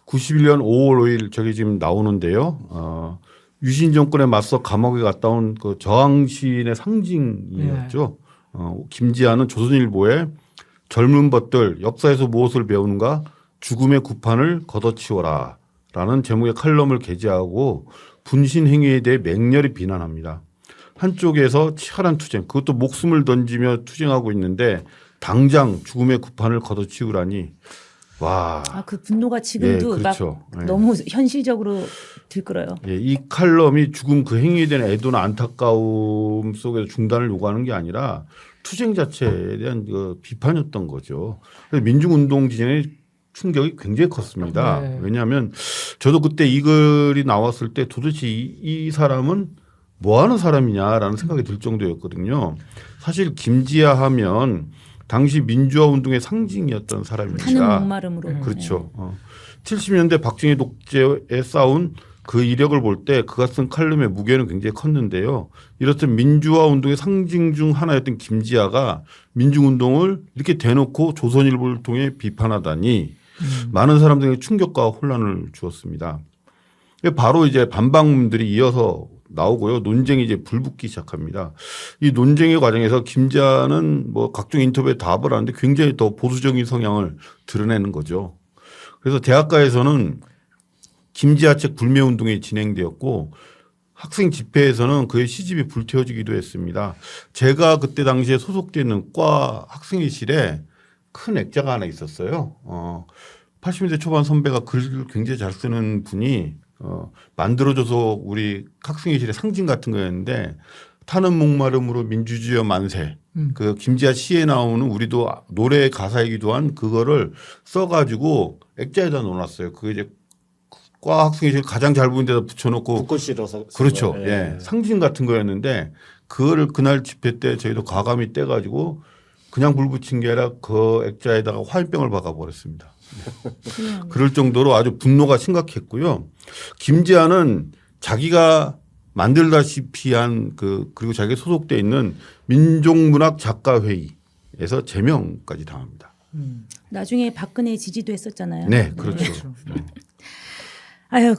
91년 5월 5일 저기 지금 나오는데요. 유신 정권에 맞서 감옥에 갔다 온 그 저항신의 상징이었죠. 김지아는 조선일보에 젊은 벗들 역사에서 무엇을 배우는가 죽음의 구판을 걷어치워라 라는 제목의 칼럼을 게재하고 분신 행위에 대해 맹렬히 비난합니다. 한쪽에서 치열한 투쟁, 그것도 목숨을 던지며 투쟁하고 있는데 당장 죽음의 구판을 걷어치우라니 와. 그 분노가 지금도 그렇죠. 막 너무 현실적으로 들끓어요. 예, 이 칼럼이 죽음 그 행위에 대한 애도나 안타까움 속에서 중단을 요구하는 게 아니라 투쟁 자체에 대한 그 비판이었던 거죠. 그래서 민중운동 진영의 충격이 굉장히 컸습니다. 네. 왜냐하면 저도 그때 이 글이 나왔을 때 도대체 이 사람은 뭐 하는 사람이냐라는 생각이 들 정도였거든요. 사실 김지아 하면 당시 민주화 운동의 상징이었던 사람입니다. 타는 목마름으로. 그렇죠. 70년대 박정희 독재에 싸운 그 이력을 볼 때 그가 쓴 칼럼의 무게는 굉장히 컸는데요. 이렇듯 민주화 운동의 상징 중 하나였던 김지아가 민중운동을 이렇게 대놓고 조선일보를 통해 비판하다니 많은 사람들에게 충격과 혼란을 주었습니다. 바로 이제 반박문들이 이어서 나오고요. 논쟁이 이제 불붙기 시작합니다. 이 논쟁의 과정에서 김지아는 뭐 각종 인터뷰에 답을 하는데 굉장히 더 보수적인 성향을 드러내는 거죠. 그래서 대학가에서는 김지아 책 불매운동이 진행되었고 학생 집회에서는 그의 시집이 불태워지기도 했습니다. 제가 그때 당시에 소속되어 있는 과 학생회실에 큰 액자가 하나 있었어요. 80년대 초반 선배가 글을 굉장히 잘 쓰는 분이 만들어줘서 우리 학생회실의 상징 같은 거였는데 타는 목마름으로 민주주의 만세. 그 김지아 시에 나오는 우리도 노래 가사이기도 한 그거를 써가지고 액자에다 넣어놨어요. 그게 이제 과 학생회실 가장 잘 보이는 데다 붙여놓고. 붓글씨로서. 그렇죠. 예. 상징 같은 거였는데 그거를 그날 집회 때 저희도 과감히 떼가지고 그냥 불 붙인 게 아니라 그 액자에다가 화염병을 박아버렸습니다. 그럴 정도로 아주 분노가 심각했고요. 김지아는 자기가 만들다시피 한 그리고 자기가 소속돼 있는 민족문학작가회의에서 제명까지 당합니다. 나중에 박근혜 지지도 했었잖아요. 네, 그렇죠.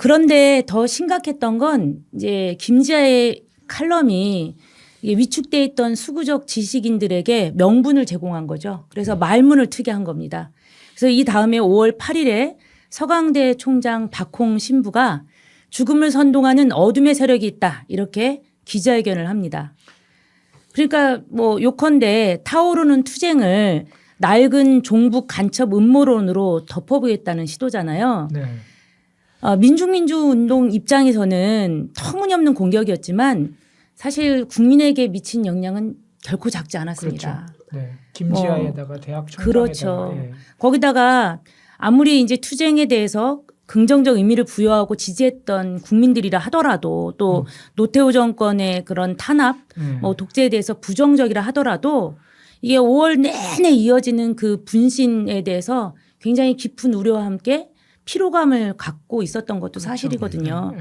그런데 더 심각했던 건 이제 김지아의 칼럼이 위축돼 있던 수구적 지식인들에게 명분을 제공한 거죠. 그래서 말문을 트게 한 겁니다. 그래서 이 다음에 5월 8일에 서강대 총장 박홍 신부가 죽음을 선동하는 어둠의 세력이 있다 이렇게 기자회견을 합니다. 그러니까 뭐 요컨대 타오르는 투쟁을 낡은 종북 간첩 음모론으로 덮어보겠다는 시도잖아요. 네. 민중운동 입장에서는 터무니없는 공격이었지만 사실 국민에게 미친 영향은 결코 작지 않았습니다. 그렇죠. 네. 김지아에다가 대학 총장에다가. 그렇죠. 예. 거기다가 아무리 이제 투쟁에 대해서 긍정적 의미를 부여하고 지지했던 국민들이라 하더라도 또 노태우 정권의 그런 탄압, 뭐 독재에 대해서 부정적이라 하더라도 이게 5월 내내 이어지는 그 분신에 대해서 굉장히 깊은 우려와 함께 피로감을 갖고 있었던 것도 사실이거든요.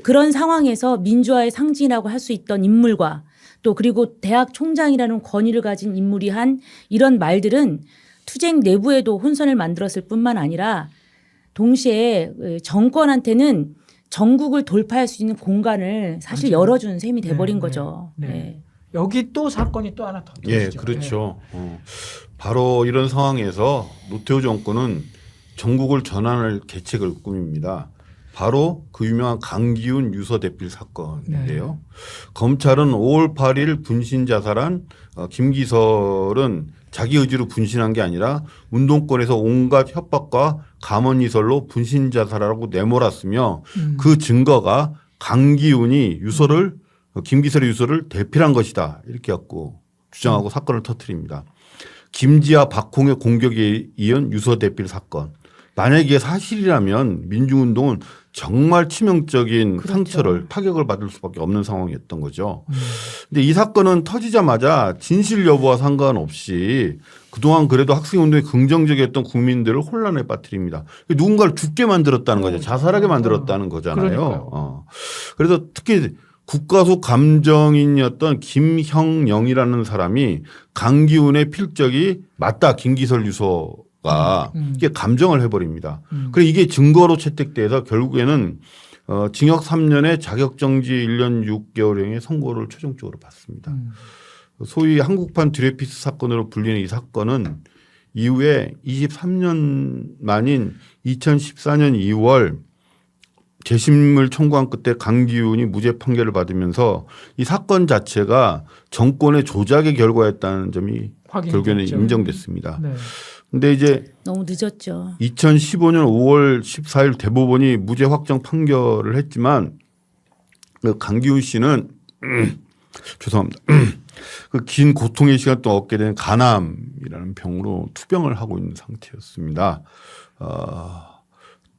그런 상황에서 민주화의 상징이라고 할 수 있던 인물과 또 그리고 대학 총장이라는 권위를 가진 인물이 한 이런 말들은 투쟁 내부에도 혼선을 만들었을 뿐만 아니라 동시에 정권한테는 전국을 돌파할 수 있는 공간을 사실 맞아요. 열어준 셈이 돼버린 네, 거죠. 네, 네. 네. 여기 또 사건이 또 하나 더 예, 터지죠. 그렇죠. 바로 이런 상황에서 노태우 정권은 전국을 전환할 계책을 꾸밉니다. 바로 그 유명한 강기훈 유서 대필 사건인데요. 검찰은 5월 8일 분신 자살한 김기설은 자기 의지로 분신한 게 아니라 운동권에서 온갖 협박과 감언이설로 분신 자살하라고 내몰았으며 그 증거가 강기훈이 유서를 김기설의 유서를 대필한 것이다 이렇게 갖고 주장하고 사건을 터뜨립니다. 김지아 박홍의 공격에 이은 유서 대필 사건. 만약에 이게 사실이라면 민중운동은 정말 치명적인 그렇죠. 상처를 타격을 받을 수밖에 없는 상황이었던 거죠. 근데 이 사건은 터지자마자 진실 여부와 상관없이 그동안 그래도 학생운동에 긍정적이었던 국민들을 혼란에 빠뜨립니다. 누군가를 죽게 만들었다는 거죠. 자살하게 만들었다는 거잖아요. 그러니까요. 그래서 특히 국가수 감정인이었던 김형영이라는 사람이 강기훈의 필적이 맞다. 김기설 유서가 이게 감정을 해버립니다. 그래 이게 증거로 채택돼서 결국에는 징역 3년에 자격정지 1년 6개월형의 선고를 최종적으로 받습니다. 소위 한국판 드레피스 사건으로 불리는 이 사건은 이후에 23년 만인 2014년 2월 재심을 청구한 끝에 강기훈이 무죄 판결을 받으면서 이 사건 자체가 정권의 조작의 결과였다는 점이 결국에는 확인됐죠. 인정됐습니다. 네. 근데 이제 너무 늦었죠. 2015년 5월 14일 대법원이 무죄 확정 판결을 했지만 그 강기훈 씨는 죄송합니다. 그 긴 고통의 시간 동안 얻게 된 간암이라는 병으로 투병을 하고 있는 상태였습니다.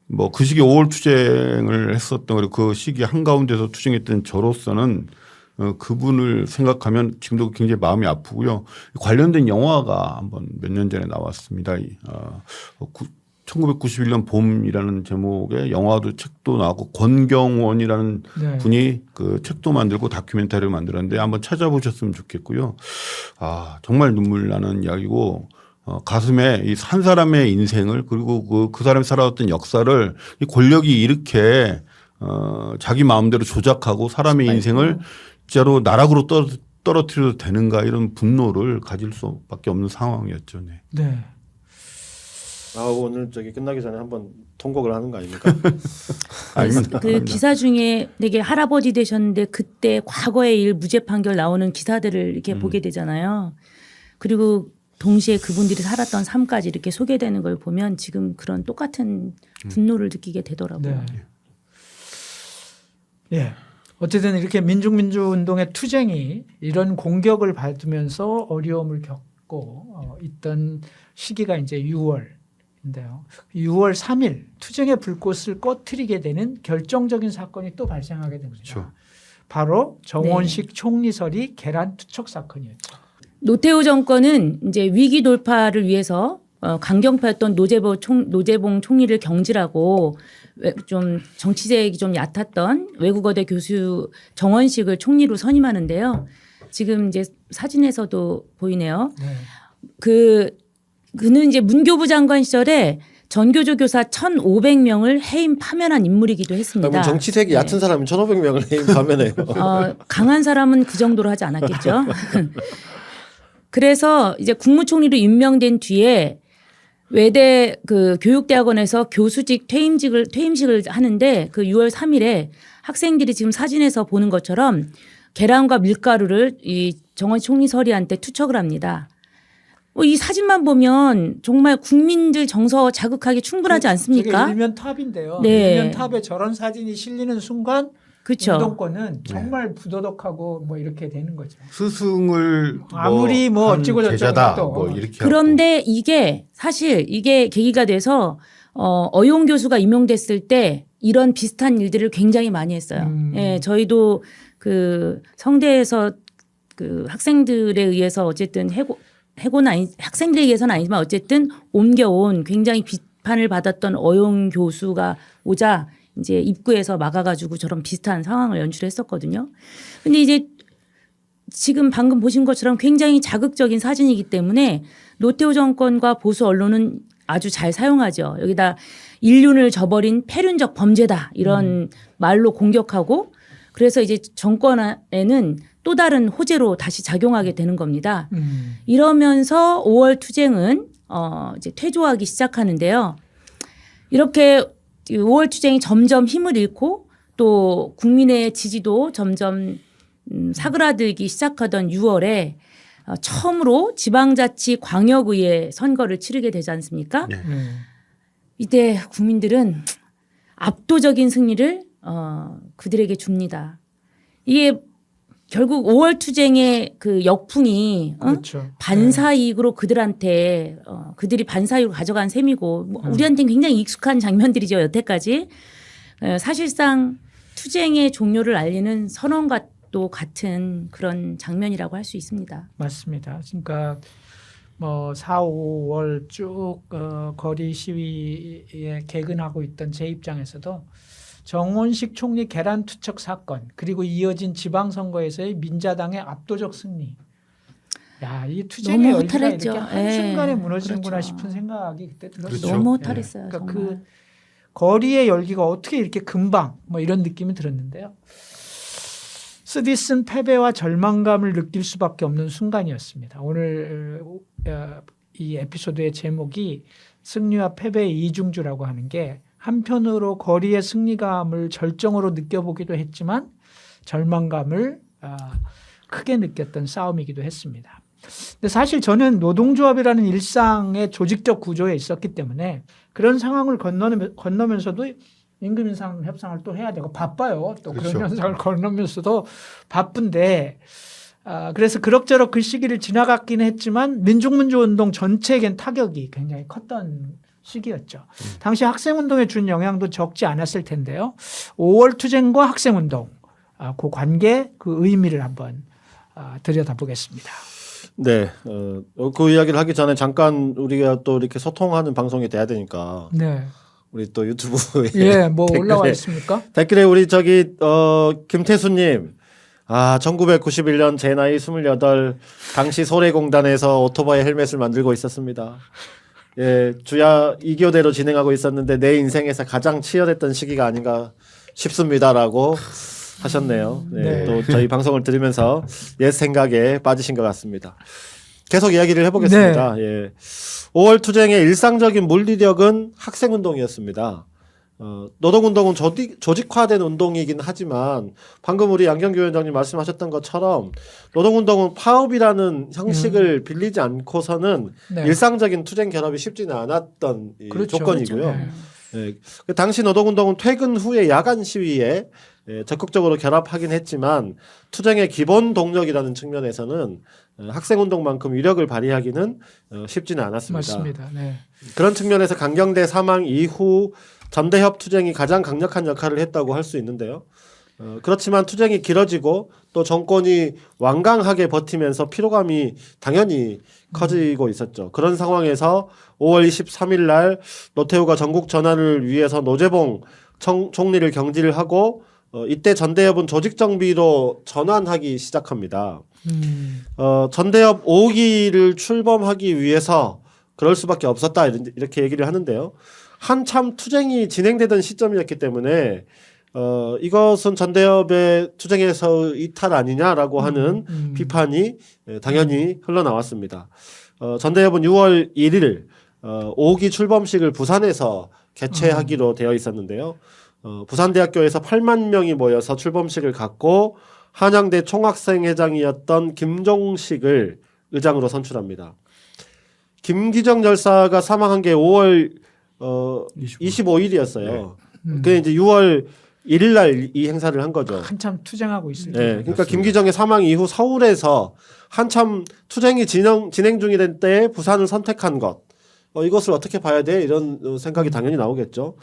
뭐 그 시기에 5월 투쟁을 했었던 그리고 그 시기 한가운데서 투쟁했던 저로서는 그분을 생각하면 지금도 굉장히 마음이 아프고요. 관련된 영화가 한번 몇 년 전에 나왔습니다. 1991년 봄이라는 제목의 영화도 책도 나왔고 권경원이라는 네. 분이 그 책도 만들고 다큐멘터리를 만들었는데 한번 찾아보셨으면 좋겠고요. 아 정말 눈물 나는 이야기고 가슴에 이 한 사람의 인생을 그리고 그 사람이 살아왔던 역사를 이 권력이 이렇게 자기 마음대로 조작하고 사람의 인생을 진짜로 나락으로 떨어뜨려도 되는가 이런 분노를 가질 수밖에 없는 상황이었죠. 네. 네. 오늘 저기 끝나기 전에 한번 통곡을 하는 거 아닙니까? 아닙니다. 그 기사 중에 되게 할아버지 되셨는데 그때 과거의 일 무죄 판결 나오는 기사들을 이렇게 보게 되잖아요. 그리고 동시에 그분들이 살았던 삶까지 이렇게 소개되는 걸 보면 지금 그런 똑같은 분노를 느끼게 되더라고요. 네. 예. 어쨌든 이렇게 민중운동의 투쟁이 이런 공격을 받으면서 어려움을 겪고 있던 시기가 이제 6월인데요. 6월 3일 투쟁의 불꽃을 꺼트리게 되는 결정적인 사건이 또 발생하게 됩니다. 그렇죠. 바로 정원식 총리설이 계란 투척 사건이었죠. 노태우 정권은 이제 위기 돌파를 위해서 강경파였던 노재봉 총리를 경질하고 좀 정치색이 좀 얕았던 외국어대 교수 정원식을 총리로 선임하는데요. 지금 이제 사진에서도 보이네요. 네. 그는 이제 문교부 장관 시절에 전교조 교사 1,500명을 해임 파면한 인물이기도 했습니다. 그러면 정치색이 얕은 사람이 1,500명을 해임 파면해요. 강한 사람은 그 정도로 하지 않았겠죠. 그래서 이제 국무총리로 임명된 뒤에 외대 그 교육대학원에서 교수직 퇴임식을 하는데 그 6월 3일에 학생들이 지금 사진에서 보는 것처럼 계란과 밀가루를 이 정원 총리 서리한테 투척을 합니다. 이 사진만 보면 정말 국민들 정서 자극하기 충분하지 않습니까? 저게 일면 탑인데요. 네. 일면 탑에 저런 사진이 실리는 순간 그렇죠. 운동권은 정말 부도덕하고 뭐 이렇게 되는 거죠. 스승을 아무리 뭐 한 어찌고 저쩌고 제자다 해도. 뭐 이렇게 그런데 이게 사실 이게 계기가 돼서 어용 교수가 임용됐을 때 이런 비슷한 일들을 굉장히 많이 했어요. 예, 저희도 그 성대에서 그 학생들에 의해서 어쨌든 해고는 학생들에 의해서는 아니지만 어쨌든 옮겨온 굉장히 비판을 받았던 어용 교수가 오자 이제 입구에서 막아가지고 저런 비슷한 상황을 연출했었거든요. 근데 이제 지금 방금 보신 것처럼 굉장히 자극적인 사진이기 때문에 노태우 정권과 보수 언론은 아주 잘 사용하죠. 여기다 인륜을 저버린 폐륜적 범죄다 이런 말로 공격하고 그래서 이제 정권에는 또 다른 호재로 다시 작용하게 되는 겁니다. 이러면서 5월 투쟁은 이제 퇴조하기 시작하는데요. 이렇게 5월 투쟁이 점점 힘을 잃고 또 국민의 지지도 점점 사그라들기 시작하던 6월에 처음으로 지방자치 광역의회 선거를 치르게 되지 않습니까? 네. 이때 국민들은 압도적인 승리를 그들에게 줍니다. 이게 결국 5월 투쟁의 그 역풍이 그렇죠. 반사이익으로 그들한테 그들이 반사이익으로 가져간 셈이고 뭐 우리한테는 굉장히 익숙한 장면들이죠. 여태까지 사실상 투쟁의 종료를 알리는 선언과도 같은 그런 장면이라고 할 수 있습니다. 맞습니다. 그러니까 뭐 4, 5월 쭉 거리 시위에 개근하고 있던 제 입장에서도 정원식 총리 계란 투척 사건 그리고 이어진 지방선거에서의 민자당의 압도적 승리. 야, 이 투쟁의 너무 열기가 허탈했죠. 이렇게 한순간에 예, 무너지는구나 그렇죠. 싶은 생각이 그때 들었어요. 그렇죠. 너무 예. 허탈했어요. 그러니까 정말. 그 거리의 열기가 어떻게 이렇게 금방 뭐 이런 느낌이 들었는데요. 쓰디쓴 패배와 절망감을 느낄 수밖에 없는 순간이었습니다. 오늘 이 에피소드의 제목이 승리와 패배의 이중주라고 하는 게 한편으로 거리의 승리감을 절정으로 느껴보기도 했지만 절망감을 크게 느꼈던 싸움이기도 했습니다. 근데 사실 저는 노동조합이라는 일상의 조직적 구조에 있었기 때문에 그런 상황을 건너면서도 임금 인상 협상을 또 해야 되고 바빠요. 또 그렇죠. 그런 현상을 건너면서도 바쁜데 그래서 그럭저럭 그 시기를 지나갔긴 했지만 민족민주운동 전체에겐 타격이 굉장히 컸던 시기였죠. 당시 학생운동에 준 영향도 적지 않았을 텐데요. 5월 투쟁과 학생운동 그 관계 그 의미를 한번 들여다보겠습니다. 네, 그 이야기를 하기 전에 잠깐 우리가 또 이렇게 소통하는 방송이 돼야 되니까 네. 우리 또 유튜브에 예, 뭐 댓글에- 올라와 있습니까? 댓글에 우리 김태수님, 1991년 제 나이 28, 당시 소래공단에서 오토바이 헬멧을 만들고 있었습니다. 예, 주야 2교대로 진행하고 있었는데 내 인생에서 가장 치열했던 시기가 아닌가 싶습니다라고 하셨네요. 네, 네. 또 저희 방송을 들으면서 옛 생각에 빠지신 것 같습니다. 계속 이야기를 해보겠습니다. 예. 5월 투쟁의 일상적인 물리력은 학생운동이었습니다. 노동운동은 조직화된 운동이긴 하지만 방금 우리 양경규 위원장님 말씀하셨던 것처럼 노동운동은 파업이라는 형식을 빌리지 않고서는 네. 일상적인 투쟁 결합이 쉽지는 않았던 이 그렇죠. 조건이고요. 그렇죠. 네. 예, 그 당시 노동운동은 퇴근 후에 야간 시위에 적극적으로 결합하긴 했지만 투쟁의 기본 동력이라는 측면에서는 학생운동만큼 위력을 발휘하기는 쉽지는 않았습니다. 맞습니다. 네. 그런 측면에서 강경대 사망 이후 전대협 투쟁이 가장 강력한 역할을 했다고 할 수 있는데요. 그렇지만 투쟁이 길어지고 또 정권이 완강하게 버티면서 피로감이 당연히 커지고 있었죠. 그런 상황에서 5월 23일 날 노태우가 전국 전환을 위해서 노재봉 총리를 경질을 하고 이때 전대협은 조직정비로 전환하기 시작합니다. 전대협 5기를 출범하기 위해서 그럴 수밖에 없었다 이렇게 얘기를 하는데요. 한참 투쟁이 진행되던 시점이었기 때문에 이것은 전대협의 투쟁에서 이탈 아니냐라고 하는 비판이 당연히 흘러나왔습니다. 전대협은 6월 1일 5기 출범식을 부산에서 개최하기로 되어 있었는데요. 부산대학교에서 8만 명이 모여서 출범식을 갖고 한양대 총학생회장이었던 김종식을 의장으로 선출합니다. 김기정 열사가 사망한 게 5월 25일이었어요. 그게 이제 6월 1일 날 이 행사를 한 거죠. 한참 투쟁하고 있을 때. 네, 그러니까 맞습니다. 김기정의 사망 이후 서울에서 한참 투쟁이 진행 중이던 때에 부산을 선택한 것. 이것을 어떻게 봐야 돼? 이런 생각이 당연히 나오겠죠.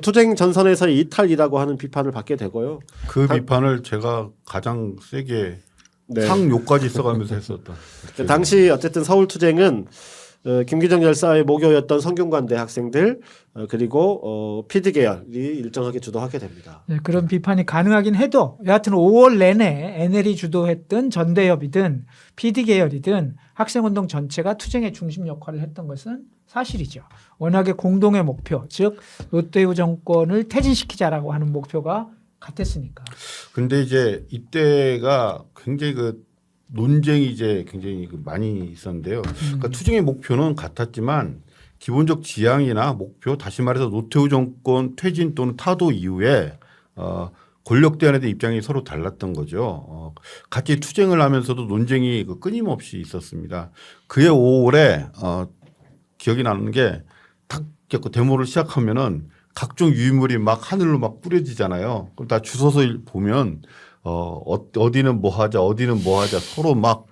투쟁 전선에서의 이탈이라고 하는 비판을 받게 되고요. 그 비판을 제가 가장 세게 네. 상욕까지 써가면서 했었다. 당시 어쨌든 서울 투쟁은 김기정 열사의 모교였던 성균관대 학생들 그리고 PD 계열이 일정하게 주도하게 됩니다. 네, 그런 비판이 가능하긴 해도 여하튼 5월 내내 NL이 주도했던 전대협이든 PD 계열이든 학생운동 전체가 투쟁의 중심 역할을 했던 것은 사실이죠. 워낙에 공동의 목표, 즉 노태우 정권을 퇴진시키자라고 하는 목표가 같았으니까. 근데 이제 이때가 굉장히 그 논쟁이 이제 굉장히 많이 있었는데요. 그러니까 투쟁의 목표는 같았지만 기본적 지향이나 목표, 다시 말해서 노태우 정권 퇴진 또는 타도 이후에 권력 대안에 대한 입장이 서로 달랐던 거죠. 같이 투쟁을 하면서도 논쟁이 끊임없이 있었습니다. 그해 5월에 기억이 나는 게 탁 데모를 시작하면은 각종 유인물이 막 하늘로 막 뿌려지잖아요. 그럼 다 주소서 보면 어디는 뭐 하자, 어디는 뭐 하자 서로 막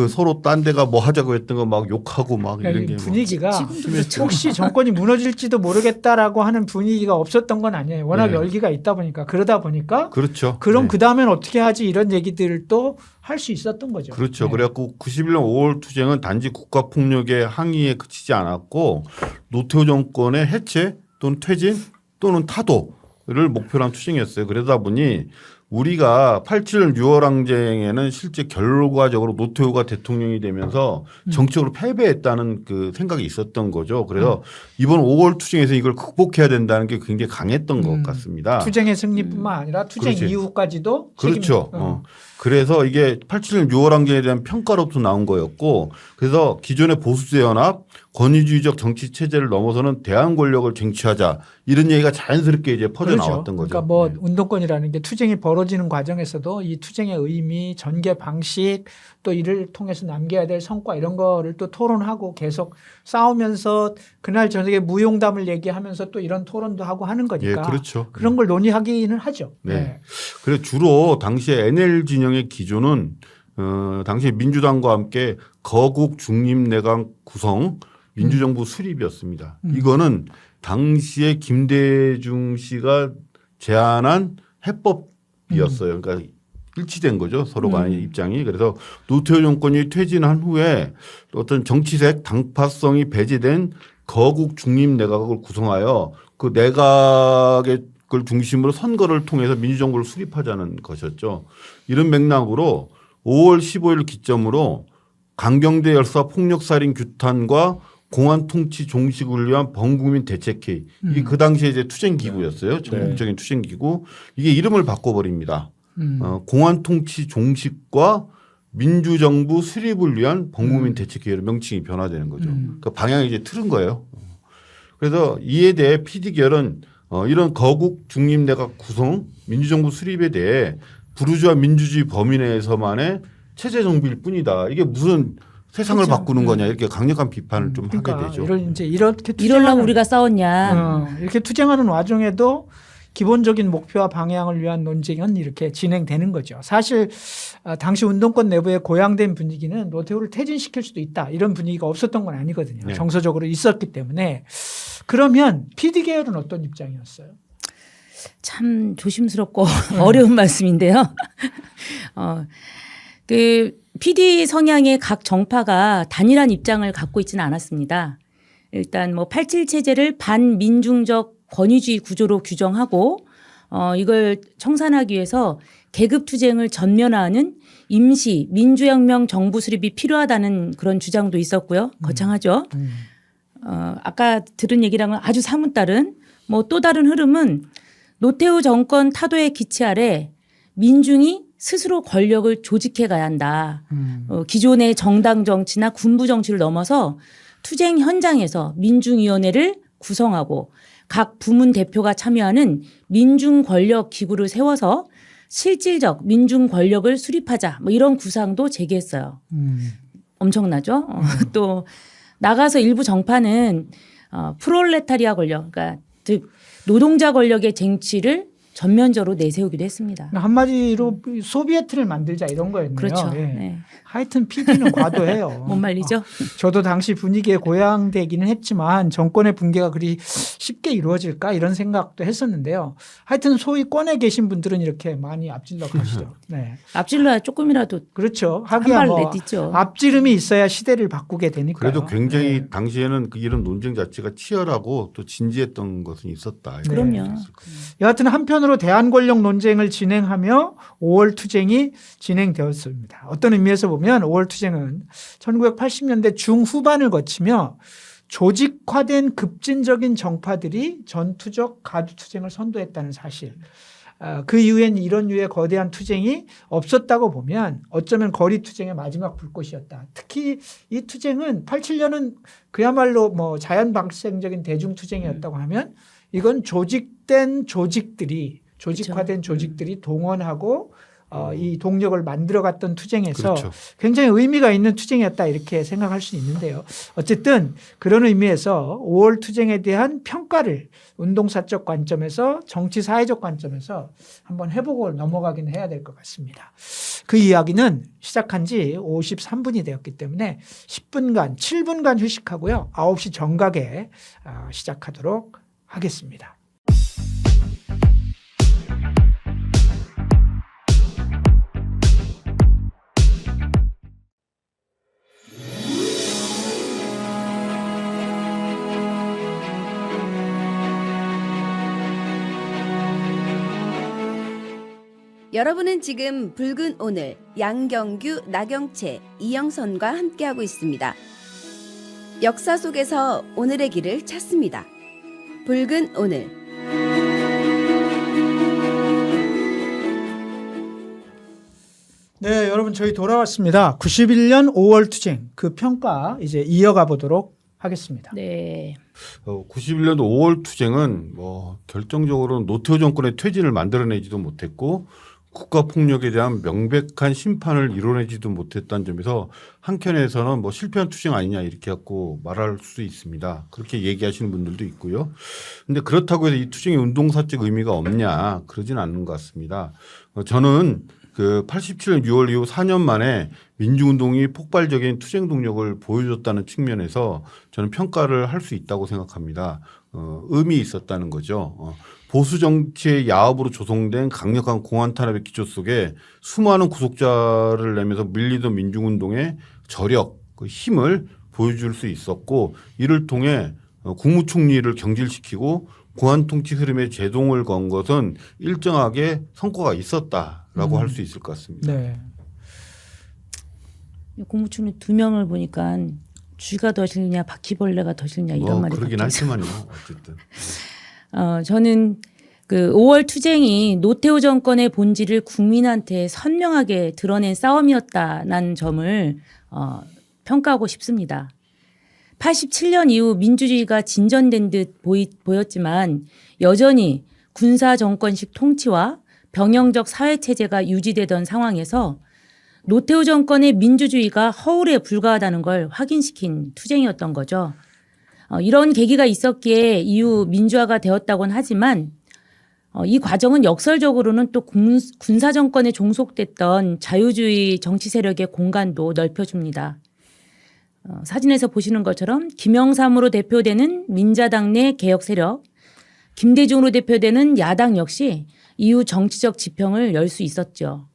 서로 딴 데가 뭐 하자고 했던 거 막 욕하고 막 이런 게 분위기가 그렇죠. 혹시 정권이 무너질지도 모르겠다라고 하는 분위기가 없었던 건 아니에요. 워낙 네. 열기가 있다 보니까 그러다 보니까 그렇죠. 그럼 네. 그 다음엔 어떻게 하지 이런 얘기들도 할 수 있었던 거죠. 그렇죠. 네. 그래갖고 91년 5월 투쟁은 단지 국가폭력의 항의에 그치지 않았고 노태우 정권의 해체 또는 퇴진 또는 타도를 목표로 한 투쟁이었어요. 그러다 보니 우리가 87년 6월 항쟁에는 실제 결과적으로 노태우가 대통령이 되면서 정치적으로 패배했다는 그 생각이 있었던 거죠. 그래서 이번 5월 투쟁에서 이걸 극복해야 된다는 게 굉장히 강했던 것 같습니다. 투쟁의 승리뿐만 아니라 투쟁 그렇지. 이후까지도 그렇죠. 그래서 이게 87년 6월 항쟁에 대한 평가로부터 나온 거였고 그래서 기존의 보수제 연합 권위주의적 정치 체제를 넘어서는 대한 권력을 쟁취하자 이런 얘기가 자연스럽게 이제 퍼져 그렇죠. 나왔던 거죠. 그러니까 뭐 네. 운동권이라는 게 투쟁이 벌어지는 과정에서도 이 투쟁의 의미, 전개 방식 또 이를 통해서 남겨야 될 성과 이런 거를 또 토론하고 계속 싸우면서 그날 저녁에 무용담을 얘기하면서 또 이런 토론도 하고 하는 거니까 예, 그렇죠. 그런 걸 논의하기는 하죠. 네. 그래서 주로 당시에 NL 진영의 기조는 당시 민주당과 함께 거국 중립 내각 구성 민주정부 수립이었습니다. 이거는 당시에 김대중 씨가 제안한 해법이었어요. 그러니까 일치된 거죠. 서로 간의 입장이. 그래서 노태우 정권이 퇴진한 후에 어떤 정치색 당파성이 배제된 거국 중립 내각을 구성하여 그 내각의 걸 중심으로 선거를 통해서 민주정부를 수립하자는 것이었죠. 이런 맥락으로 5월 15일 기점으로 강경대 열사 폭력살인 규탄과 공안 통치 종식을 위한 범국민 대책회의. 이게 그 당시에 이제 투쟁기구였어요. 전국적인 투쟁기구. 이게 이름을 바꿔버립니다. 공안 통치 종식과 민주정부 수립을 위한 범국민 대책회의로 명칭이 변화되는 거죠. 그 방향이 이제 틀은 거예요. 그래서 이에 대해 PD결은 이런 거국 중립 내각 구성 민주정부 수립에 대해 부르주아 민주주의 범위 내에서만의 체제 정비일 뿐이다. 이게 무슨 세상을 그렇죠. 바꾸는 거냐 이렇게 강력한 비판을 좀 그러니까 하게 되죠. 이렇게 이럴라고 우리가 싸웠냐. 이렇게 투쟁하는 와중에도 기본적인 목표와 방향을 위한 논쟁은 이렇게 진행되는 거죠. 사실 당시 운동권 내부에 고양된 분위기는 노태우를 퇴진시킬 수도 있다. 이런 분위기가 없었던 건 아니거든요. 네. 정서적으로 있었기 때문에. 그러면 PD계열은 어떤 입장이었어요? 참 조심스럽고 어려운 말씀인데요. 그 PD 성향의 각 정파가 단일한 입장을 갖고 있지는 않았습니다. 일단 뭐 87 체제를 반민중적 권위주의 구조로 규정하고 이걸 청산하기 위해서 계급 투쟁을 전면화하는 임시 민주혁명 정부 수립이 필요하다는 그런 주장도 있었고요. 거창하죠. 아까 들은 얘기랑은 아주 사뭇 다른 뭐 또 다른 흐름은 노태우 정권 타도의 기치 아래 민중이 스스로 권력을 조직해 가야 한다. 기존의 정당 정치나 군부 정치를 넘어서 투쟁 현장에서 민중위원회를 구성하고 각 부문 대표가 참여하는 민중 권력 기구를 세워서 실질적 민중 권력을 수립하자. 뭐 이런 구상도 제기했어요. 엄청나죠? 또 나가서 일부 정파는 프롤레타리아 권력, 그러니까 즉 노동자 권력의 쟁취를 전면적으로 내세우기도 했습니다. 한마디로 소비에트를 만들자 이런 거였네요. 그렇죠. 예. 네. 하여튼 PD는 과도해요. 뭔 말이죠? 저도 당시 분위기에 고양되기는 했지만 정권의 붕괴가 그리 쉽게 이루어질까 이런 생각도 했었는데요. 하여튼 소위 권에 계신 분들은 이렇게 많이 앞질러 가시죠. 네. 앞질러야 조금이라도 그렇죠. 한 하기야 발 뭐 내딛죠. 앞지름이 있어야 시대를 바꾸게 되니까요. 그래도 굉장히 네. 당시에는 이런 논쟁 자체가 치열하고 또 진지했던 것은 있었다. 그럼요. 여하튼 한편으로 대한권력 논쟁을 진행하며 5월 투쟁이 진행되었습니다. 어떤 의미에서 보면 5월 투쟁은 1980년대 중후반을 거치며 조직화된 급진적인 정파들이 전투적 가두투쟁을 선도했다는 사실. 그 이후엔 이런 류의 거대한 투쟁이 없었다고 보면 어쩌면 거리 투쟁의 마지막 불꽃이었다. 특히 이 투쟁은 87년은 그야말로 뭐 자연 발생적인 대중 투쟁이었다고 하면 이건 조직화된 조직들이 동원하고 이 동력을 만들어갔던 투쟁에서 그렇죠. 굉장히 의미가 있는 투쟁이었다 이렇게 생각할 수 있는데요. 어쨌든 그런 의미에서 5월 투쟁에 대한 평가를 운동사적 관점에서 정치 사회적 관점에서 한번 해보고 넘어가긴 해야 될 것 같습니다. 그 이야기는 시작한 지 53분이 되었기 때문에 10분간 7분간 휴식하고요. 9시 정각에 시작하도록 하겠습니다. 여러분은 지금 붉은 오늘 양경규, 나경채, 이영선과 함께하고 있습니다. 역사 속에서 오늘의 길을 찾습니다. 붉은 오늘. 네, 여러분 저희 돌아왔습니다. 91년 5월 투쟁 그 평가 이제 이어가 보도록 하겠습니다. 네. 91년도 5월 투쟁은 뭐 결정적으로 노태우 정권의 퇴진을 만들어내지도 못했고 국가폭력에 대한 명백한 심판을 이뤄내지도 못했다는 점에서 한켠에서는 뭐 실패한 투쟁 아니냐 이렇게 갖고 말할 수 있습니다. 그렇게 얘기하시는 분들도 있고요. 그런데 그렇다고 해서 이 투쟁이 운동사적 의미가 없냐 그러진 않는 것 같습니다. 저는 그 87년 6월 이후 4년 만에 민주운동이 폭발적인 투쟁 동력을 보여줬다는 측면에서 저는 평가를 할 수 있다고 생각합니다. 의미 있었다는 거죠. 보수 정치의 야합으로 조성된 강력한 공안 탄압의 기조 속에 수많은 구속자를 내면서 밀리던 민중운동의 저력, 그 힘을 보여줄 수 있었고 이를 통해 국무총리를 경질시키고 공안 통치 흐름에 제동을 건 것은 일정하게 성과가 있었다라고 할 수 있을 것 같습니다. 네. 국무총리 2명을 보니까 쥐가 더 싫냐 바퀴벌레가 더 싫냐 이런 말이 그러긴 바뀌어서. 하지만요. 어쨌든. 저는 그 5월 투쟁이 노태우 정권의 본질을 국민한테 선명하게 드러낸 싸움이었다는 점을 평가하고 싶습니다. 87년 이후 민주주의가 진전된 듯 보였지만 여전히 군사 정권식 통치와 병영적 사회체제가 유지되던 상황에서 노태우 정권의 민주주의가 허울에 불과하다는 걸 확인시킨 투쟁이었던 거죠. 이런 계기가 있었기에 이후 민주화가 되었다고는 하지만 이 과정은 역설적으로는 또 군사 정권에 종속됐던 자유주의 정치 세력의 공간도 넓혀줍니다. 사진에서 보시는 것처럼 김영삼으로 대표되는 민자당 내 개혁 세력, 김대중으로 대표되는 야당 역시 이후 정치적 지평을 열 수 있었죠.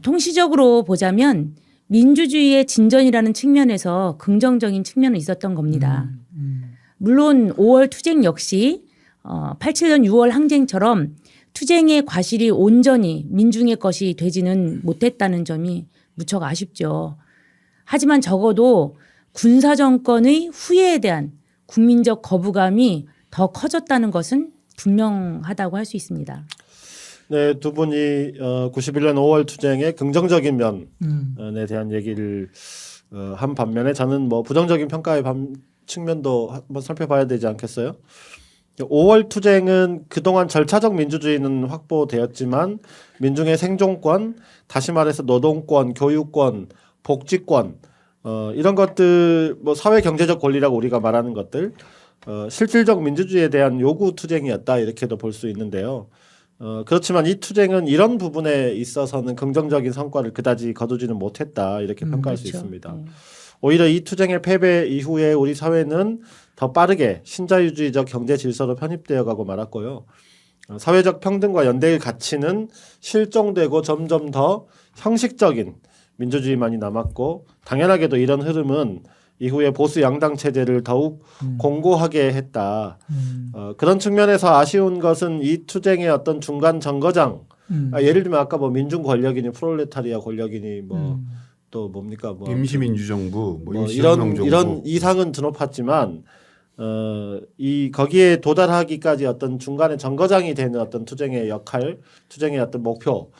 통시적으로 보자면 민주주의의 진전이라는 측면에서 긍정적인 측면은 있었던 겁니다. 물론 5월 투쟁 역시 87년 6월 항쟁처럼 투쟁의 과실이 온전히 민중의 것이 되지는 못했다는 점이 무척 아쉽죠. 하지만 적어도 군사정권의 후예에 대한 국민적 거부감이 더 커졌다는 것은 분명하다고 할 수 있습니다. 네, 두 분이 91년 5월 투쟁의 긍정적인 면에 대한 얘기를 한 반면에 저는 뭐 부정적인 평가의 측면도 한번 살펴봐야 되지 않겠어요? 5월 투쟁은 그동안 절차적 민주주의는 확보되었지만 민중의 생존권, 다시 말해서 노동권, 교육권, 복지권 이런 것들 뭐 사회 경제적 권리라고 우리가 말하는 것들 실질적 민주주의에 대한 요구 투쟁이었다 이렇게도 볼 수 있는데요. 그렇지만 이 투쟁은 이런 부분에 있어서는 긍정적인 성과를 그다지 거두지는 못했다 이렇게 평가할 수 그렇죠. 있습니다. 오히려 이 투쟁의 패배 이후에 우리 사회는 더 빠르게 신자유주의적 경제 질서로 편입되어 가고 말았고요. 사회적 평등과 연대의 가치는 실종되고 점점 더 형식적인 민주주의만이 남았고 당연하게도 이런 흐름은 이후에 보수 양당 체제를 더욱 공고하게 했다. 그런 측면에서 아쉬운 것은 이 투쟁의 어떤 중간 정거장. 예를 들면 아까 뭐 민중 권력이니 프롤레타리아 권력이니 뭐 또 뭡니까 뭐 임시민주정부, 뭐 이런 임시혁명정부. 이런 이상은 드높았지만 이 거기에 도달하기까지 어떤 중간에 정거장이 되는 어떤 투쟁의 역할, 투쟁의 어떤 목표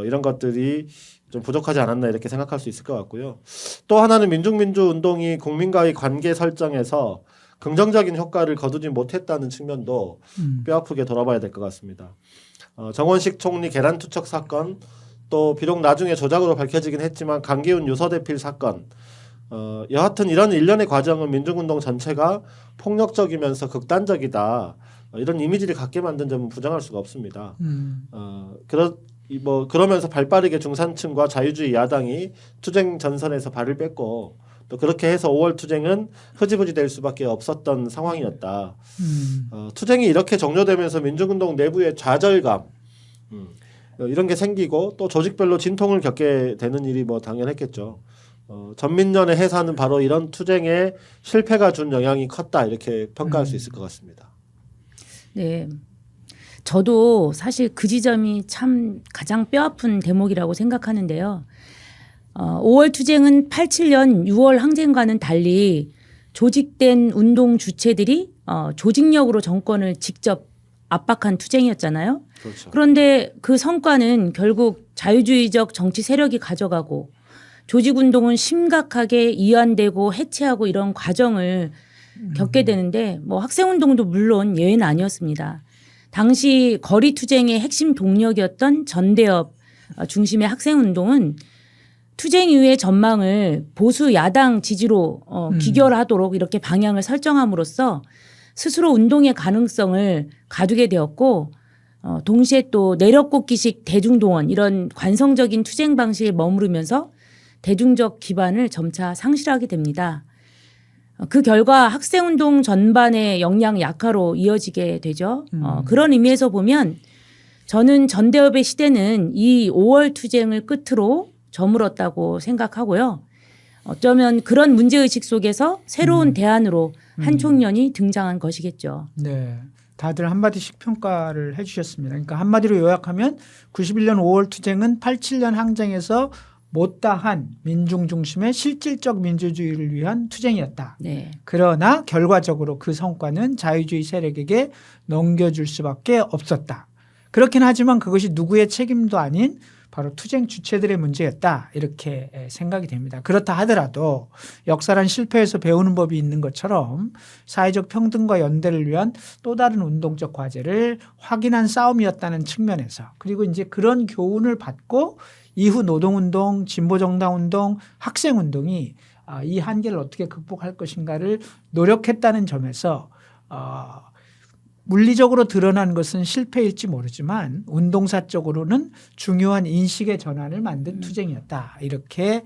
이런 것들이 좀 부족하지 않았나 이렇게 생각할 수 있을 것 같고요. 또 하나는 민중민주운동이 국민과의 관계 설정에서 긍정적인 효과를 거두지 못했다는 측면도 뼈아프게 돌아봐야 될 것 같습니다. 정원식 총리 계란 투척 사건, 또 비록 나중에 조작으로 밝혀지긴 했지만 강기훈 유서대필 사건, 여하튼 이런 일련의 과정은 민중운동 전체가 폭력적이면서 극단적이다, 이런 이미지를 갖게 만든 점은 부정할 수가 없습니다. 그러면서 발빠르게 중산층과 자유주의 야당이 투쟁 전선에서 발을 뺐고, 또 그렇게 해서 5월 투쟁은 흐지부지 될 수밖에 없었던 상황이었다. 투쟁이 이렇게 종료되면서 민중운동 내부의 좌절감, 이런 게 생기고 또 조직별로 진통을 겪게 되는 일이 뭐 당연했겠죠. 전민련의 해산은 바로 이런 투쟁의 실패가 준 영향이 컸다, 이렇게 평가할 수 있을 것 같습니다. 네. 저도 사실 그 지점이 참 가장 뼈아픈 대목이라고 생각하는데요. 5월 투쟁은 87년 6월 항쟁과는 달리 조직된 운동 주체들이 조직력으로 정권을 직접 압박한 투쟁이었잖아요. 그렇죠. 그런데 그 성과는 결국 자유주의적 정치 세력이 가져가고 조직운동은 심각하게 이완되고 해체하고 이런 과정을 겪게 되는데, 뭐 학생운동도 물론 예외는 아니었습니다. 당시 거리 투쟁의 핵심 동력이었던 전대협 중심의 학생운동은 투쟁 이후의 전망을 보수 야당 지지로 귀결하도록 이렇게 방향을 설정함으로써 스스로 운동의 가능성을 가두게 되었고, 동시에 또 내력꽂기식 대중동원, 이런 관성적인 투쟁 방식에 머무르면서 대중적 기반을 점차 상실하게 됩니다. 그 결과 학생운동 전반의 역량 약화로 이어지게 되죠. 그런 의미에서 보면 저는 전대협의 시대는 이 5월 투쟁을 끝으로 저물었다고 생각하고요. 어쩌면 그런 문제의식 속에서 새로운 대안으로 한총련이 등장한 것이겠죠. 네. 다들 한마디씩 평가를 해주셨습니다. 그러니까 한마디로 요약하면 91년 5월 투쟁은 87년 항쟁에서 못다한 민중 중심의 실질적 민주주의를 위한 투쟁이었다. 네. 그러나 결과적으로 그 성과는 자유주의 세력에게 넘겨줄 수밖에 없었다. 그렇긴 하지만 그것이 누구의 책임도 아닌 바로 투쟁 주체들의 문제였다, 이렇게 생각이 됩니다. 그렇다 하더라도 역사란 실패에서 배우는 법이 있는 것처럼 사회적 평등과 연대를 위한 또 다른 운동적 과제를 확인한 싸움이었다는 측면에서, 그리고 이제 그런 교훈을 받고 이후 노동운동, 진보정당운동, 학생운동이 이 한계를 어떻게 극복할 것인가를 노력했다는 점에서 물리적으로 드러난 것은 실패일지 모르지만 운동사적으로는 중요한 인식의 전환을 만든 투쟁이었다, 이렇게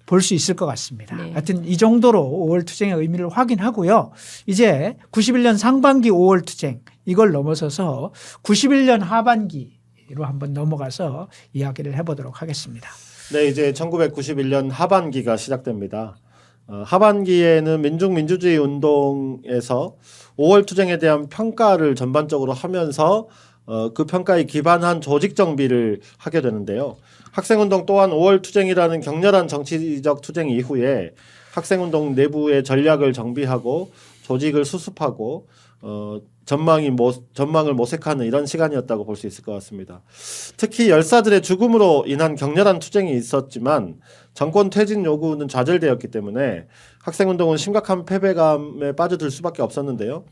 볼 수 있을 것 같습니다. 네. 하여튼 이 정도로 5월 투쟁의 의미를 확인하고요. 이제 91년 상반기 5월 투쟁, 이걸 넘어서서 91년 하반기로 한번 넘어가서 이야기를 해보도록 하겠습니다. 네, 이제 1991년 하반기가 시작됩니다. 하반기에는 민중민주주의 운동에서 5월 투쟁에 대한 평가를 전반적으로 하면서 그 평가에 기반한 조직 정비를 하게 되는데요. 학생운동 또한 5월 투쟁이라는 격렬한 정치적 투쟁 이후에 학생운동 내부의 전략을 정비하고 조직을 수습하고 전망을 모색하는 이런 시간이었다고 볼 수 있을 것 같습니다. 특히 열사들의 죽음으로 인한 격렬한 투쟁이 있었지만 정권 퇴진 요구는 좌절되었기 때문에 학생운동은 심각한 패배감에 빠져들 수밖에 없었는데요.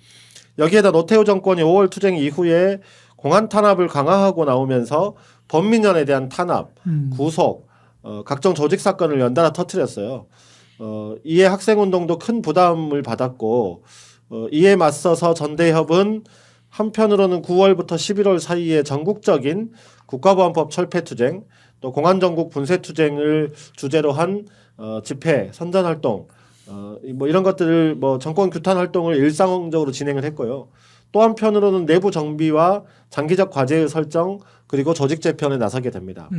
여기에다 노태우 정권이 5월 투쟁 이후에 공안 탄압을 강화하고 나오면서 범민련에 대한 탄압, 구속, 각종 조직 사건을 연달아 터뜨렸어요. 이에 학생운동도 큰 부담을 받았고, 이에 맞서서 전대협은 한편으로는 9월부터 11월 사이에 전국적인 국가보안법 철폐투쟁, 또 공안정국 분쇄투쟁을 주제로 한 집회, 선전활동, 뭐 이런 것들을 정권 규탄 활동을 일상적으로 진행을 했고요. 또 한편으로는 내부 정비와 장기적 과제의 설정, 그리고 조직 재편에 나서게 됩니다.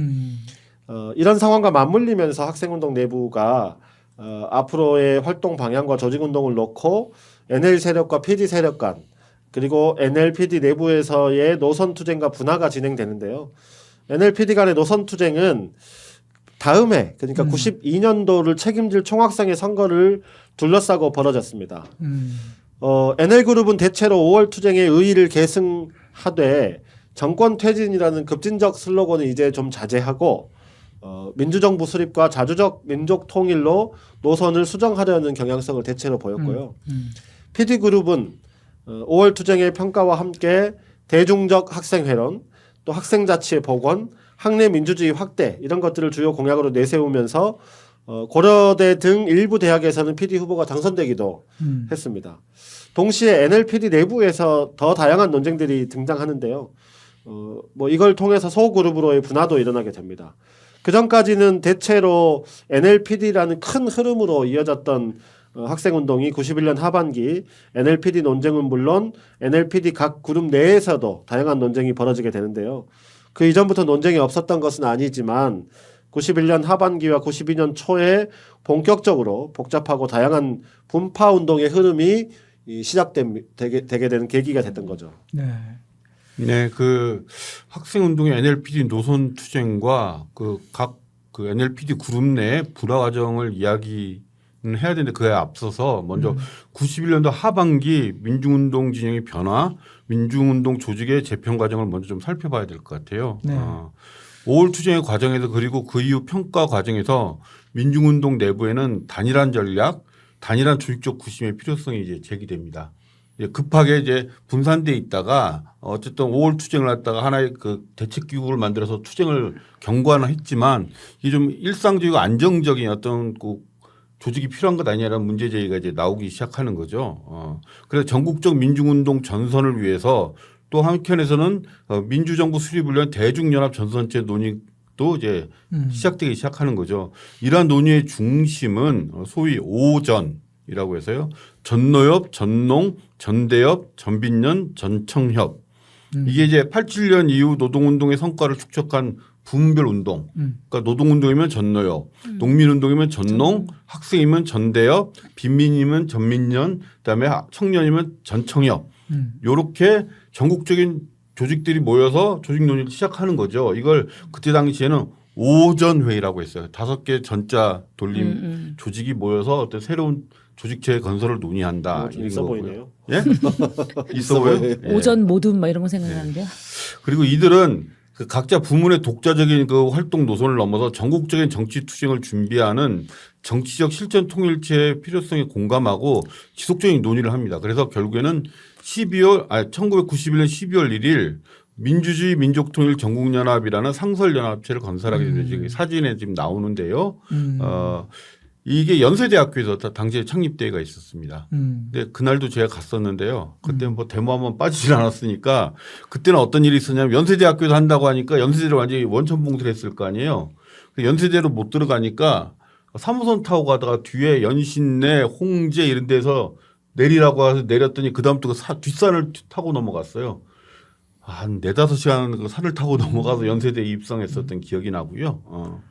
이런 상황과 맞물리면서 학생운동 내부가 앞으로의 활동 방향과 조직운동을 놓고 NL 세력과 PD 세력 간, 그리고 NLPD 내부에서의 노선투쟁과 분화가 진행되는데요. NLPD 간의 노선투쟁은 다음해 그러니까 92년도를 책임질 총학생회 선거를 둘러싸고 벌어졌습니다. NL그룹은 대체로 5월 투쟁의 의의를 계승하되 정권 퇴진이라는 급진적 슬로건을 이제 좀 자제하고 민주정부 수립과 자주적 민족 통일로 노선을 수정하려는 경향성을 대체로 보였고요. PD그룹은 5월 투쟁의 평가와 함께 대중적 학생회론, 또 학생자치의 복원, 학내 민주주의 확대 이런 것들을 주요 공약으로 내세우면서 고려대 등 일부 대학에서는 PD 후보가 당선되기도 했습니다. 동시에 NLPD 내부에서 더 다양한 논쟁들이 등장하는데요. 뭐 이걸 통해서 소그룹으로의 분화도 일어나게 됩니다. 그 전까지는 대체로 NLPD라는 큰 흐름으로 이어졌던 학생운동이 91년 하반기 NLPD 논쟁은 물론 NLPD 각 그룹 내에서도 다양한 논쟁이 벌어지게 되는데요. 그 이전부터 논쟁이 없었던 것은 아니지만 91년 하반기와 92년 초에 본격적으로 복잡하고 다양한 분파운동의 흐름이 시작되게 되는 계기가 됐던 거죠. 네. 네, 그 학생운동의 NLPD 노선 투쟁과 각 NLPD 그룹 내 분화 과정을 이야기는 해야 되는데 그에 앞서서 먼저 91년도 하반기 민중운동 진영의 변화, 민중운동 조직의 재편 과정을 먼저 좀 살펴봐야 될 것 같아요. 네. 5월 투쟁의 과정에서 그리고 그 이후 평가 과정에서 민중운동 내부에는 단일한 전략, 단일한 조직적 구심의 필요성이 이제 제기됩니다. 급하게 이제 분산돼 있다가 어쨌든 5월 투쟁을 했다가 하나의 그 대책 기구를 만들어서 투쟁을 경관했지만 이게 좀 일상적이고 안정적인 어떤 그 조직이 필요한 것 아니냐라는 문제 제기가 이제 나오기 시작하는 거죠. 그래서 전국적 민중운동 전선을 위해서 또 한편에서는 민주정부 수립을 위한 대중연합 전선체 논의도 이제 시작되기 시작하는 거죠. 이러한 논의의 중심은 소위 5전이라고 해서요. 전노협, 전농, 전대협, 전빈련, 전청협. 이게 이제 87년 이후 노동운동의 성과를 축적한 부문별 운동. 그러니까 노동운동이면 전노협, 농민운동이면 전농, 학생이면 전대협, 빈민이면 전민련, 그다음에 청년이면 전청협. 요렇게 전국적인 조직들이 모여서 조직 논의를 시작하는 거죠. 이걸 그때 당시에는 5전 회의라고 했어요. 5개 전자 돌림 조직이 모여서 어떤 새로운 조직체 건설을 논의한다. 좀 있어 보이네요. 예? 있어 보여요? 예. 오전 모둠 막 이런 거 생각나는데요. 그리고 이들은 그 각자 부문의 독자적인 그 활동 노선을 넘어서 전국적인 정치 투쟁을 준비하는 정치적 실천 통일체의 필요성에 공감하고 지속적인 논의를 합니다. 그래서 결국에는 1991년 12월 1일 민주주의 민족통일 전국연합이라는 상설연합체를 건설하게 되죠. 사진에 지금 나오는데요. 이게 연세대학교에서 당시에 창립대회가 있었습니다. 근데 그날도 제가 갔었는데요. 그때 뭐 데모 한번 빠지질 않았으니까 그때는 어떤 일이 있었냐면 연세대학교에서 한다고 하니까 연세대로 완전히 원천봉쇄를 했을 거 아니에요. 연세대로 못 들어가니까 3호선 타고 가다가 뒤에 연신내, 홍제 이런 데서 내리라고 해서 내렸더니 그다음부터 뒷산을 타고 넘어갔어요. 한 4-5시간 그 산을 타고 넘어가서 연세대에 입성했었던 기억이 나고요.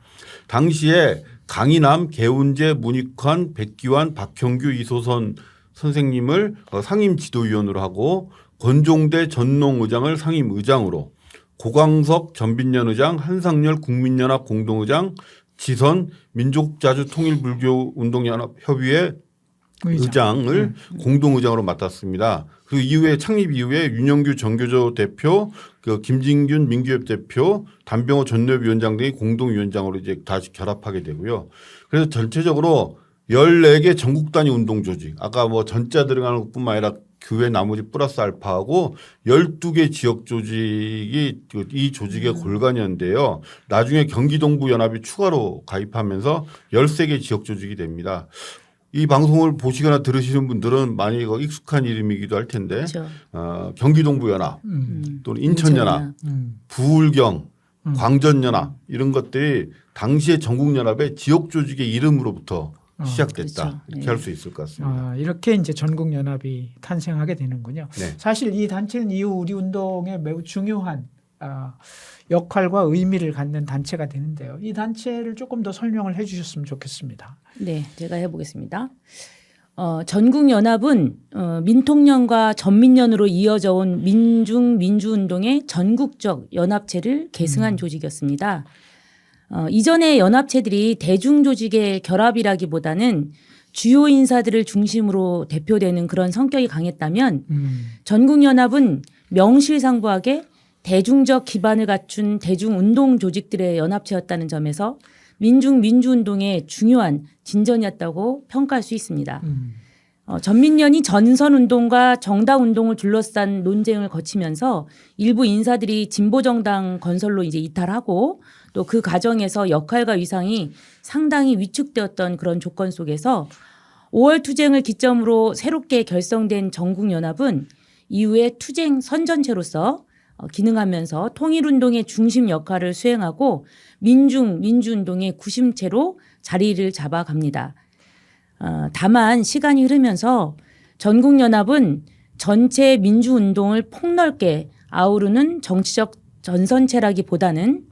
당시에 강인함, 개운재, 문익환, 백기환, 박형규, 이소선 선생님을 상임 지도위원으로 하고 권종대 전농의장을 상임 의장으로 고광석 전빈련 의장, 한상열 국민연합 공동의장, 지선 민족자주통일불교운동연합협의회 의장을 공동의장으로 맡았습니다. 그 이후에 창립 이후에 윤영규 정교조 대표, 그 김진균 민규협 대표, 단병호 전노협위원장 등이 공동위원장으로 이제 다시 결합하게 되고요. 그래서 전체적으로 14개 전국 단위 운동 조직, 아까 뭐 전자 들어가는 것뿐만 아니라 교회 나머지 플러스 알파하고 12개 지역 조직이 이 조직의 골간이었는데요. 나중에 경기동부 연합이 추가로 가입하면서 13개 지역 조직이 됩니다. 이 방송을 보시거나 들으시는 분들은 많이 익숙한 이름이기도 할 텐데 그렇죠. 경기동부연합 또는 인천연합, 부울경, 광전연합 이런 것들이 당시의 전국연합의 지역 조직의 이름으로부터 시작됐다. 그렇죠. 이렇게 네. 할 수 있을 것 같습니다. 이렇게 이제 전국연합이 탄생하게 되는군요. 네. 사실 이 단체는 이후 우리 운동에 매우 중요한 역할과 의미를 갖는 단체가 되는데요. 이 단체를 조금 더 설명을 해 주셨으면 좋겠습니다. 네, 제가 해보겠습니다. 전국연합은 민통연과 전민련으로 이어져 온 민중민주운동의 전국적 연합체를 계승한 조직이었습니다. 이전의 연합체들이 대중조직의 결합이라기보다는 주요 인사들을 중심으로 대표되는 그런 성격이 강했다면 전국연합은 명실상부하게 대중적 기반을 갖춘 대중운동 조직들의 연합체였다는 점에서 민중운동의 중요한 진전이었다고 평가할 수 있습니다. 전민련이 전선운동과 정당운동을 둘러싼 논쟁을 거치면서 일부 인사들이 진보정당 건설로 이제 이탈하고 또 그 과정에서 역할과 위상이 상당히 위축되었던 그런 조건 속에서 5월 투쟁을 기점으로 새롭게 결성된 전국연합은 이후에 투쟁 선전체로서 기능하면서 통일운동의 중심 역할을 수행하고 민주운동의 구심체로 자리를 잡아갑니다. 다만 시간이 흐르면서 전국연합은 전체 민주운동을 폭넓게 아우르는 정치적 전선체라기보다는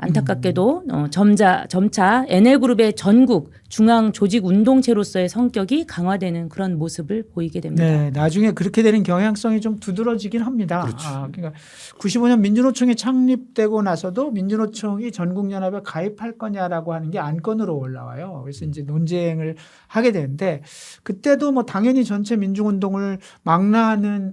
안타깝게도 점차 NL그룹의 전국 중앙 조직 운동체로서의 성격이 강화되는 그런 모습을 보이게 됩니다. 네, 나중에 그렇게 되는 경향성이 좀 두드러지긴 합니다. 그러니까 95년 민주노총이 창립되고 나서도 민주노총이 전국연합에 가입할 거냐라고 하는 게 안건으로 올라와요. 그래서 이제 논쟁을 하게 되는데 그때도 뭐 당연히 전체 민중운동을 망라하는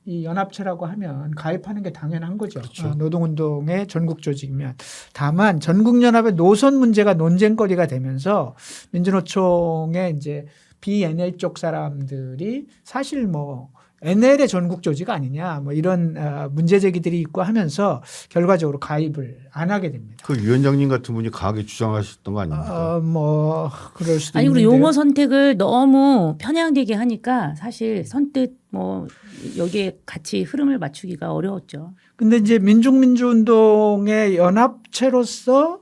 이 연합체라고 하면 가입하는 게 당연한 거죠. 그렇죠. 노동운동의 전국 조직이면. 다만 전국연합의 노선 문제가 논쟁거리가 되면서 민주노총의 이제 비NL 쪽 사람들이 사실 뭐 NL의 전국 조직 아니냐 뭐 이런 문제 제기들이 있고 하면서 결과적으로 가입을 안 하게 됩니다. 그 위원장님 같은 분이 강하게 주장하셨던 거 아닙니까? 뭐 그럴 수도 아니 있는데요. 그리고 용어 선택을 너무 편향되게 하니까 사실 선뜻 뭐 여기에 같이 흐름을 맞추기가 어려웠죠. 근데 이제 민중운동의 연합체로서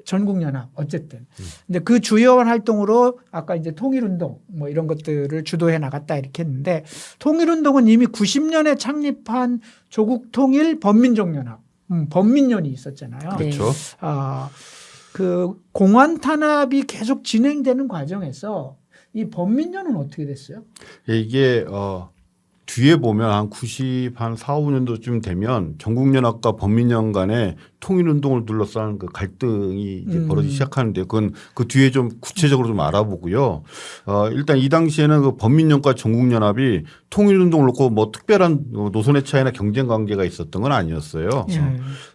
전국연합 어쨌든. 근데 그 주요한 활동으로 아까 이제 통일운동 뭐 이런 것들을 주도해 나갔다 이렇게 했는데 통일운동은 이미 90년에 창립한 조국통일 범민족연합, 범민련이 있었잖아요. 그렇죠. 그 공안 탄압이 계속 진행되는 과정에서 이 범민련은 어떻게 됐어요? 이게 뒤에 보면 한 4, 5년도쯤 되면 전국연합과 범민련 간에 통일운동을 둘러싼 그 갈등이 이제 벌어지기 시작하는데 그건 그 뒤에 좀 구체적으로 좀 알아보고요. 일단 이 당시에는 그 범민련과 전국연합이 통일운동을 놓고 뭐 특별한 노선의 차이나 경쟁 관계가 있었던 건 아니었어요.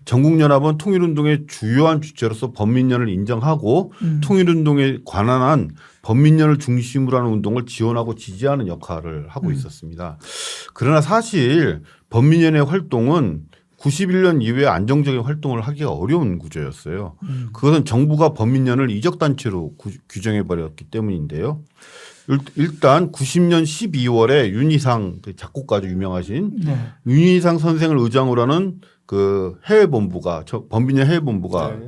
전국연합은 통일운동의 주요한 주체로서 범민련을 인정하고 통일운동에 관한 한 범민련을 중심으로 하는 운동을 지원하고 지지하는 역할을 하고 있었습니다. 그러나 사실 범민련의 활동은 91년 이후에 안정적인 활동을 하기가 어려운 구조였어요. 그것은 정부가 범민련을 이적단체로 규정해 버렸기 때문인데요. 일단 90년 12월에 윤희상 그 작곡가죠 유명하신 윤희상 선생을 의장으로 하는 그 해외본부가 범민련 해외본부가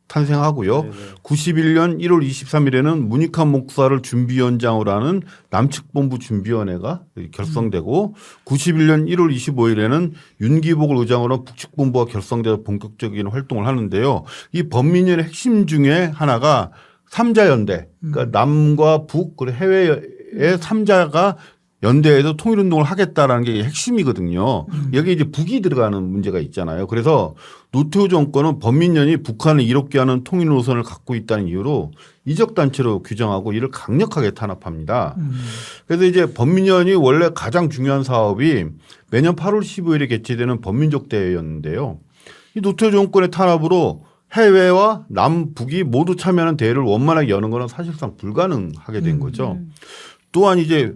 탄생하고요. 91년 1월 23일에는 문익환 목사를 준비위원장으로 하는 남측본부 준비위원회가 결성되고 91년 1월 25일에는 윤기복을 의장으로 한 북측본부가 결성돼서 본격적인 활동을 하는데요. 이 범민련의 핵심 중에 하나가 3자연대, 그러니까 남과 북 그리고 해외의 3자가 연대에서 통일운동을 하겠다라는 게 핵심이거든요. 여기 이제 북이 들어가는 문제가 있잖아요. 그래서 노태우 정권은 범민련이 북한을 이롭게 하는 통일 노선을 갖고 있다는 이유로 이적단체로 규정하고 이를 강력하게 탄압합니다. 그래서 이제 범민련이 원래 가장 중요한 사업이 매년 8월 15일에 개최되는 범민족 대회였는데요. 이 노태우 정권의 탄압으로 해외와 남북이 모두 참여하는 대회를 원만하게 여는 것은 사실상 불가능하게 된 거죠. 또한 이제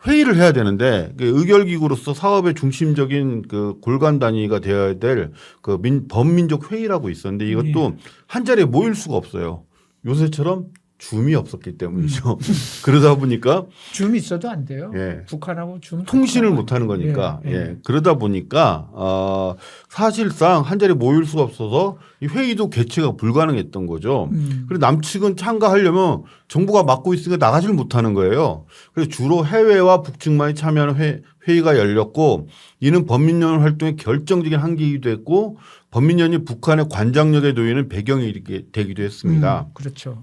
회의를 해야 되는데 의결기구로서 사업의 중심적인 그 골간 단위가 되어야 될 그 범민족 회의라고 있었는데 이것도 한 자리에 모일 수가 없어요. 요새처럼 줌이 없었기 때문이죠. 그러다 보니까 줌이 있어도 안 돼요. 예. 북한하고 줌 통신을 못 하는 거니까. 그러다 보니까 사실상 한 자리에 모일 수가 없어서 이 회의도 개최가 불가능했던 거죠. 그리고 남측은 참가하려면 정부가 막고 있으니까 나가지를 못하는 거예요. 그래서 주로 해외와 북측만이 참여하는 회의가 열렸고 이는 범민련 활동의 결정적인 한계이기도 했고 범민련이 북한의 관장력에 놓이는 배경이 이렇게 되기도 했습니다. 그렇죠.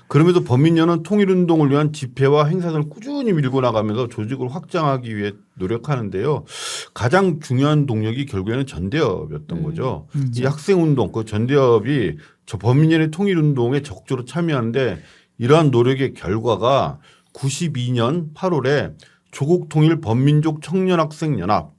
그럼에도 범민련은 통일운동을 위한 집회와 행사를 꾸준히 밀고 나가면서 조직을 확장하기 위해 노력하는데요. 가장 중요한 동력이 결국에는 전대협이었던 거죠. 이 학생운동, 그 전대협이 저 범민련의 통일운동에 적극적으로 참여하는데 이러한 노력의 결과가 92년 8월에 조국통일 범민족 청년학생연합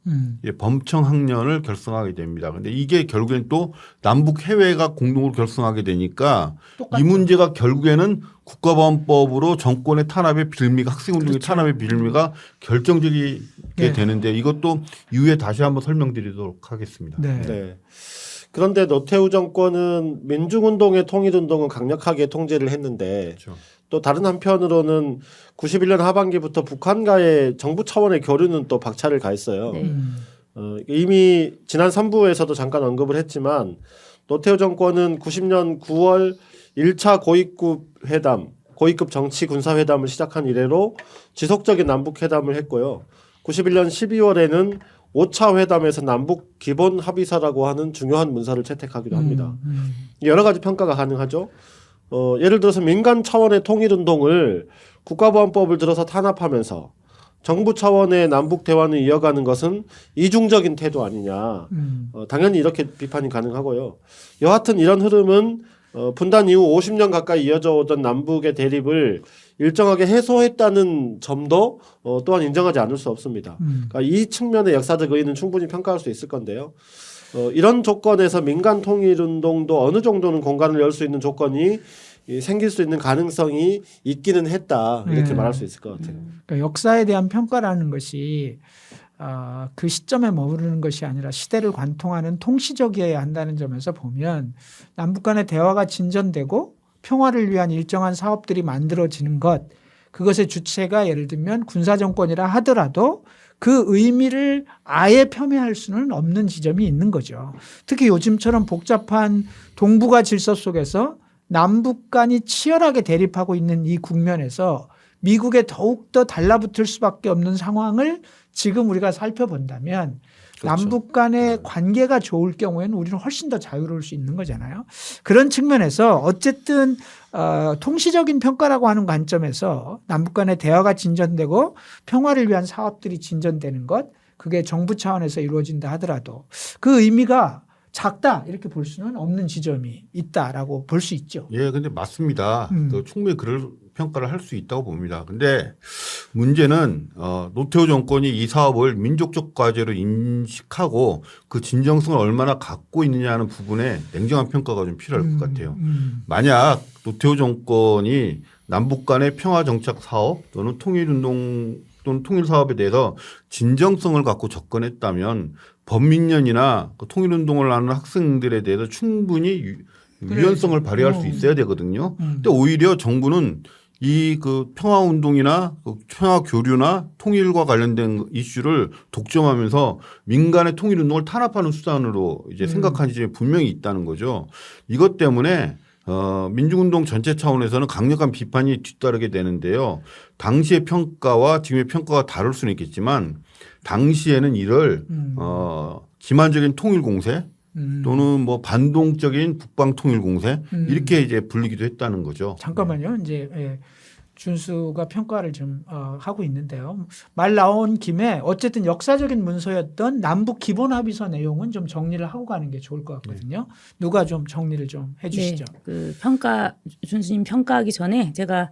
범청학년을 결성하게 됩니다. 그런데 이게 결국엔 또 남북 해외가 공동으로 결성하게 되니까 똑같죠. 이 문제가 결국에는 국가보안법으로 정권의 탄압의 빌미가 학생운동의 그렇죠. 탄압의 빌미가 결정적이게 네. 되는데 이것도 이후에 다시 한번 설명드리도록 하겠습니다. 네. 네. 그런데 노태우 정권은 민중운동의 통일운동은 강력하게 통제를 했는데 그렇죠. 또 다른 한편으로는 91년 하반기부터 북한과의 정부 차원의 교류는 또 박차를 가했어요. 네. 이미 지난 3부에서도 잠깐 언급을 했지만 노태우 정권은 90년 9월 1차 고위급 정치 군사 회담을 시작한 이래로 지속적인 남북 회담을 했고요. 91년 12월에는 5차 회담에서 남북 기본 합의서라고 하는 중요한 문서를 채택하기도 합니다. 여러 가지 평가가 가능하죠. 예를 들어서 민간 차원의 통일운동을 국가보안법을 들어서 탄압하면서 정부 차원의 남북 대화를 이어가는 것은 이중적인 태도 아니냐. 당연히 이렇게 비판이 가능하고요. 여하튼 이런 흐름은 분단 이후 50년 가까이 이어져 오던 남북의 대립을 일정하게 해소했다는 점도 또한 인정하지 않을 수 없습니다. 그러니까 이 측면의 역사적 의의는 충분히 평가할 수 있을 건데요. 이런 조건에서 민간 통일운동도 어느 정도는 공간을 열 수 있는 조건이 생길 수 있는 가능성이 있기는 했다 이렇게 말할 수 있을 것 같아요. 그러니까 역사에 대한 평가라는 것이 그 시점에 머무르는 것이 아니라 시대를 관통하는 통시적이어야 한다는 점에서 보면 남북 간의 대화가 진전되고 평화를 위한 일정한 사업들이 만들어지는 것, 그것의 주체가 예를 들면 군사정권이라 하더라도 그 의미를 아예 폄훼할 수는 없는 지점이 있는 거죠. 특히 요즘처럼 복잡한 동북아 질서 속에서 남북 간이 치열하게 대립하고 있는 이 국면에서 미국에 더욱더 달라붙을 수밖에 없는 상황을 지금 우리가 살펴본다면 그렇죠. 남북 간의 관계가 좋을 경우에는 우리는 훨씬 더 자유로울 수 있는 거잖아요. 그런 측면에서 어쨌든 통시적인 평가라고 하는 관점에서 남북 간의 대화가 진전되고 평화를 위한 사업들이 진전되는 것, 그게 정부 차원에서 이루어진다 하더라도 그 의미가 작다 이렇게 볼 수는 없는 지점이 있다라고 볼 수 있죠. 예, 근데 맞습니다. 충분히 그럴 평가를 할 수 있다고 봅니다. 근데 문제는 노태우 정권이 이 사업을 민족적 과제로 인식하고 그 진정성을 얼마나 갖고 있느냐 하는 부분에 냉정한 평가가 좀 필요할 것 같아요. 만약 노태우 정권이 남북 간의 평화 정착 사업 또는 통일운동 또는 통일 사업에 대해서 진정성을 갖고 접근했다면 범민련이나 그 통일운동을 하는 학생들에 대해서 충분히 유연성을 발휘할 수 있어야 되거든요. 근데 오히려 정부는 이 그 평화운동이나 그 평화교류나 통일과 관련된 이슈를 독점하면서 민간의 통일운동을 탄압하는 수단으로 이제 생각한 지점이 분명히 있다는 거죠. 이것 때문에 민중운동 전체 차원에서는 강력한 비판이 뒤따르게 되는데요. 당시의 평가와 지금의 평가가 다를 수는 있겠지만 당시에는 이를 기만적인 통일 공세 또는 뭐 반동적인 북방 통일 공세 이렇게 이제 불리기도 했다는 거죠. 잠깐만요. 이제 준수가 평가를 좀 하고 있는데요. 말 나온 김에 어쨌든 역사적인 문서였던 남북 기본 합의서 내용은 좀 정리를 하고 가는 게 좋을 것 같거든요. 누가 좀 정리를 좀 해주시죠. 네, 그 준수님 평가하기 전에 제가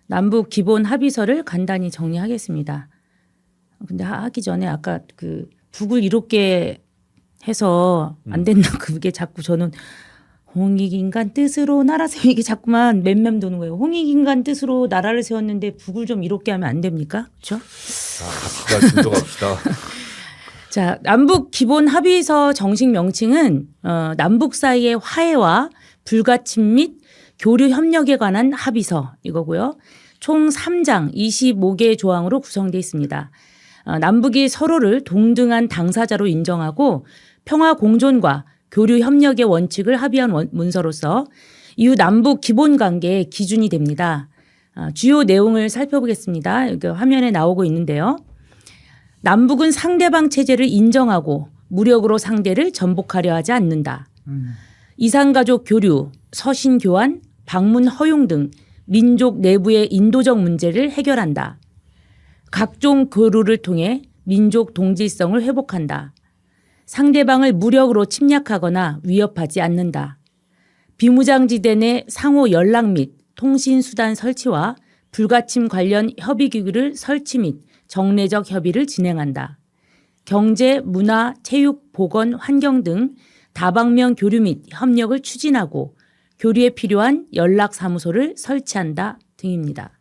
남북 기본 합의서를 간단히 정리하겠습니다. 근데 하기 전에 아까 그 북을 이롭게 해서 안 된다 그게 자꾸 저는 홍익인간 뜻으로 나라 세우 이게 자꾸만 맴맴 도는 거예요. 홍익인간 뜻으로 나라를 세웠는데 북을 좀 이롭게 하면 안 됩니까? 그렇죠? 갑시다. 진도갑시다. 자, 남북 기본 합의서 정식 명칭은 남북 사이의 화해와 불가침 및 교류 협력에 관한 합의서 이거고요. 총 3장 25개의 조항으로 구성되어 있습니다. 남북이 서로를 동등한 당사자로 인정하고 평화 공존과 교류 협력의 원칙을 합의한 문서로서 이후 남북 기본 관계의 기준이 됩니다. 주요 내용을 살펴보겠습니다. 여기 화면에 나오고 있는데요. 남북은 상대방 체제를 인정하고 무력으로 상대를 전복하려 하지 않는다. 이산가족 교류, 서신 교환, 방문 허용 등 민족 내부의 인도적 문제를 해결한다. 각종 교류를 통해 민족 동질성을 회복한다. 상대방을 무력으로 침략하거나 위협하지 않는다. 비무장지대 내 상호 연락 및 통신수단 설치와 불가침 관련 협의기구를 설치 및 정례적 협의를 진행한다. 경제, 문화, 체육, 보건, 환경 등 다방면 교류 및 협력을 추진하고 교류에 필요한 연락사무소를 설치한다 등입니다.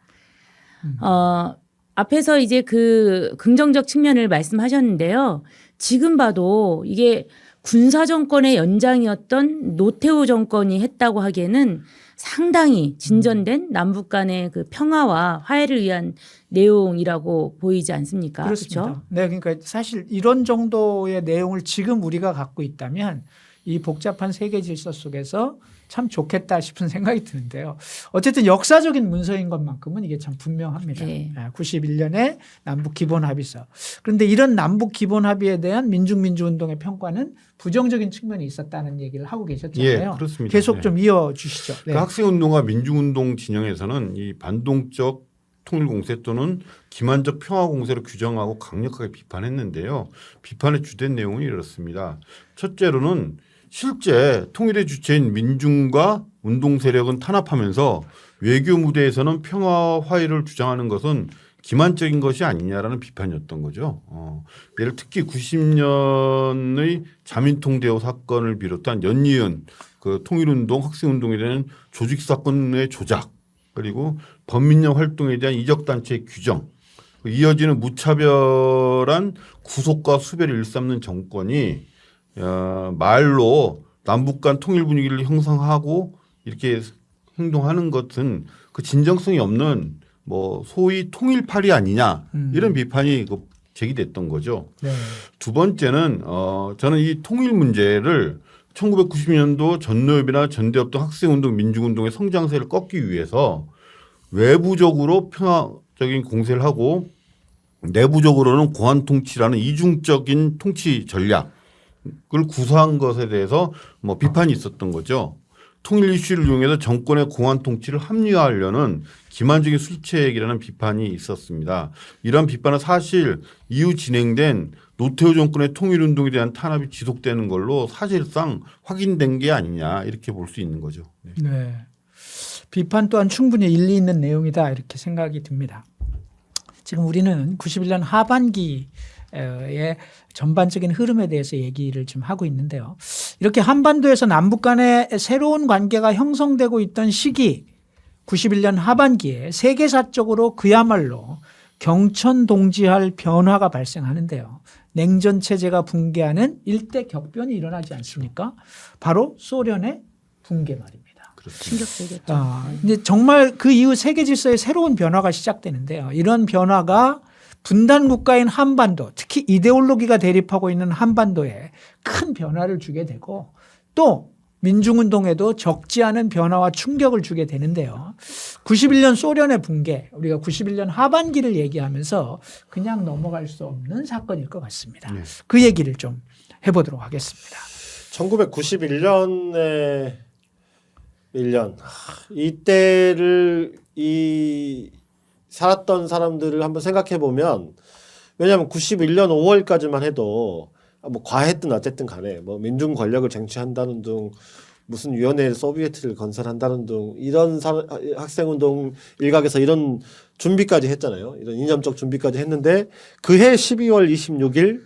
앞에서 이제 그 긍정적 측면을 말씀하셨는데요. 지금 봐도 이게 군사 정권의 연장이었던 노태우 정권이 했다고 하기에는 상당히 진전된 남북 간의 그 평화와 화해를 위한 내용이라고 보이지 않습니까? 그렇습니다. 그렇죠? 네, 그러니까 사실 이런 정도의 내용을 지금 우리가 갖고 있다면 이 복잡한 세계 질서 속에서 참 좋겠다 싶은 생각이 드는데요. 어쨌든 역사적인 문서인 것만큼은 이게 참 분명합니다. 네. 91년에 남북 기본 합의서. 그런데 이런 남북 기본 합의에 대한 민중민주운동의 평가는 부정적인 측면이 있었다는 얘기를 하고 계셨잖아요. 예, 그렇습니다. 계속 네. 좀 이어주시죠. 네. 그 학생운동과 민중운동 진영에서는 이 반동적 통일공세 또는 기만적 평화공세로 규정하고 강력하게 비판했는데요. 비판의 주된 내용은 이렇습니다. 첫째로는 실제 통일의 주체인 민중과 운동 세력은 탄압하면서 외교 무대에서는 평화와 화해를 주장하는 것은 기만적인 것이 아니냐라는 비판이었던 거죠. 예를 특히 90년의 자민통대오 사건을 비롯한 연이은 그 통일운동, 학생운동에 대한 조직 사건의 조작 그리고 범민령 활동에 대한 이적단체의 규정 이어지는 무차별한 구속과 수배를 일삼는 정권이 말로 남북 간 통일 분위기를 형성하고 이렇게 행동하는 것은 그 진정성이 없는 뭐 소위 통일팔이 아니냐 이런 비판이 제기됐던 거죠. 네. 두 번째는 저는 이 통일 문제를 1990년도 전노협이나 전대협 등 학생운동, 민중운동의 성장세를 꺾기 위해서 외부적으로 평화적인 공세를 하고 내부적으로는 공안통치라는 이중적인 통치 전략을 구사한 것에 대해서 뭐 비판이 있었던 거죠. 통일 이슈를 이용해서 정권의 공안통치를 합리화하려는 기만적인 술책이라는 비판이 있었습니다. 이런 비판은 사실 이후 진행된 노태우 정권의 통일운동에 대한 탄압이 지속되는 걸로 사실상 확인된 게 아니냐 이렇게 볼 수 있는 거죠. 네. 네. 비판 또한 충분히 일리 있는 내용이다 이렇게 생각이 듭니다. 지금 우리는 91년 하반기의 전반적인 흐름에 대해서 얘기를 좀 하고 있는데요. 이렇게 한반도에서 남북 간의 새로운 관계가 형성되고 있던 시기 91년 하반기에 세계사적으로 그야말로 경천동지할 변화가 발생하는데요. 냉전 체제가 붕괴하는 일대 격변이 일어나지 않습니까? 바로 소련의 붕괴 말입니다. 충격적이었죠. 근데 정말 그 이후 세계 질서의 새로운 변화가 시작되는데요. 이런 변화가 분단 국가인 한반도, 특히 이데올로기가 대립하고 있는 한반도에 큰 변화를 주게 되고 또 민중운동에도 적지 않은 변화와 충격을 주게 되는데요. 91년 소련의 붕괴, 우리가 91년 하반기를 얘기하면서 그냥 넘어갈 수 없는 사건일 것 같습니다. 네. 그 얘기를 좀 해보도록 하겠습니다. 1991년에 1년 이때를 살았던 사람들을 한번 생각해 보면 왜냐하면 91년 5월까지만 해도 뭐 과했든 어쨌든 간에 뭐 민중 권력을 쟁취한다는 등 무슨 위원회 소비에트를 건설한다는 등 이런 학생운동 일각에서 이런 준비까지 했잖아요. 이런 이념적 준비까지 했는데 그해 12월 26일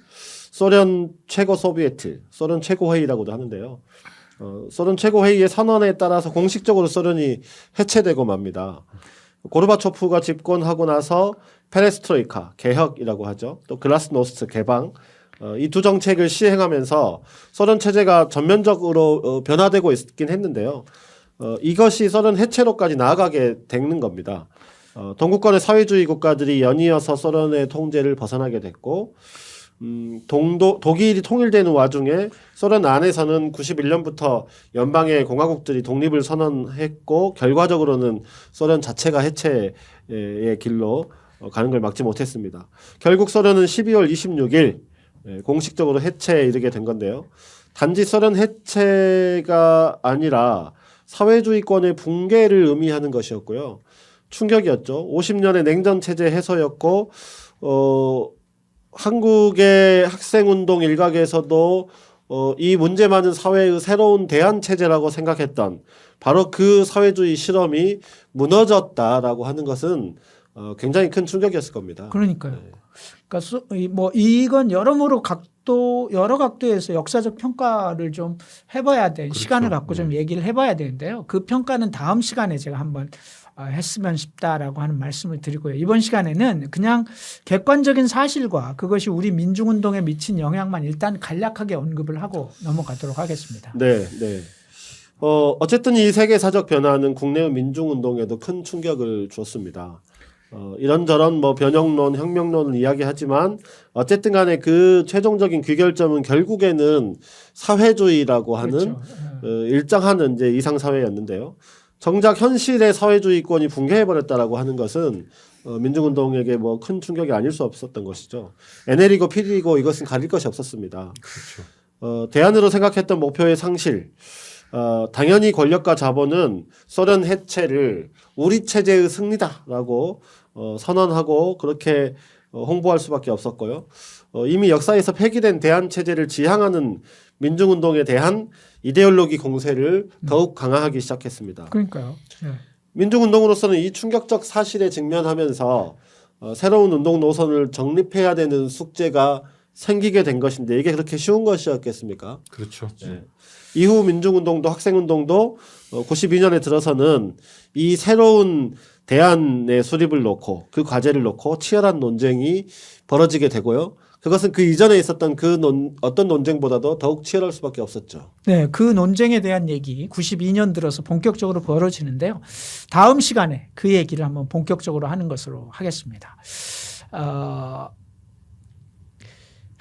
소련 최고 소비에트, 소련 최고회의라고도 하는데요. 소련 최고회의의 선언에 따라서 공식적으로 소련이 해체되고 맙니다. 고르바초프가 집권하고 나서 페레스트로이카, 개혁이라고 하죠. 또 글라스노스트, 개방 이 두 정책을 시행하면서 소련 체제가 전면적으로 변화되고 있긴 했는데요. 이것이 소련 해체로까지 나아가게 되는 겁니다. 동구권의 사회주의 국가들이 연이어서 소련의 통제를 벗어나게 됐고 독일이 통일되는 와중에 소련 안에서는 91년부터 연방의 공화국들이 독립을 선언했고 결과적으로는 소련 자체가 해체의 길로 가는 걸 막지 못했습니다. 결국 소련은 12월 26일 공식적으로 해체에 이르게 된 건데요. 단지 소련 해체가 아니라 사회주의권의 붕괴를 의미하는 것이었고요. 충격이었죠. 50년의 냉전 체제 해소였고 한국의 학생운동 일각에서도 이 문제 많은 사회의 새로운 대안 체제라고 생각했던 바로 그 사회주의 실험이 무너졌다라고 하는 것은 굉장히 큰 충격이었을 겁니다. 그러니까요. 그러니까 뭐 이건 여러모로 여러 각도에서 역사적 평가를 좀 해봐야 돼. 그렇죠. 시간을 갖고 좀 얘기를 해봐야 되는데요. 그 평가는 다음 시간에 제가 한번 했으면 싶다라고 하는 말씀을 드리고요. 이번 시간에는 그냥 객관적인 사실과 그것이 우리 민중운동에 미친 영향만 일단 간략하게 언급을 하고 넘어가도록 하겠습니다. 네, 네. 어쨌든 이 세계사적 변화는 국내의 민중운동에도 큰 충격을 줬습니다. 이런저런 뭐 변형론, 혁명론을 이야기하지만 어쨌든 간에 그 최종적인 귀결점은 결국에는 사회주의라고 하는 그렇죠. 일정하는 이제 이상사회였는데요. 정작 현실의 사회주의권이 붕괴해버렸다라고 하는 것은 민중운동에게 뭐 큰 충격이 아닐 수 없었던 것이죠. NL이고 PD이고 이것은 가릴 것이 없었습니다. 그렇죠. 대안으로 생각했던 목표의 상실, 당연히 권력과 자본은 소련 해체를 우리 체제의 승리다라고 선언하고 그렇게 홍보할 수밖에 없었고요. 이미 역사에서 폐기된 대한 체제를 지향하는 민중운동에 대한 이데올로기 공세를 더욱 강화하기 시작했습니다. 그러니까요. 네. 민중운동으로서는 이 충격적 사실에 직면하면서 새로운 운동 노선을 정립해야 되는 숙제가 생기게 된 것인데 이게 그렇게 쉬운 것이었겠습니까? 그렇죠. 네. 이후 민중운동도 학생운동도 92년에 들어서는 이 새로운 대안의 수립을 놓고 그 과제를 놓고 치열한 논쟁이 벌어지게 되고요. 그것은 그 이전에 있었던 어떤 논쟁보다도 더욱 치열할 수밖에 없었죠. 네, 그 논쟁에 대한 얘기 92년 들어서 본격적으로 벌어지는데요. 다음 시간에 그 얘기를 한번 본격적으로 하는 것으로 하겠습니다.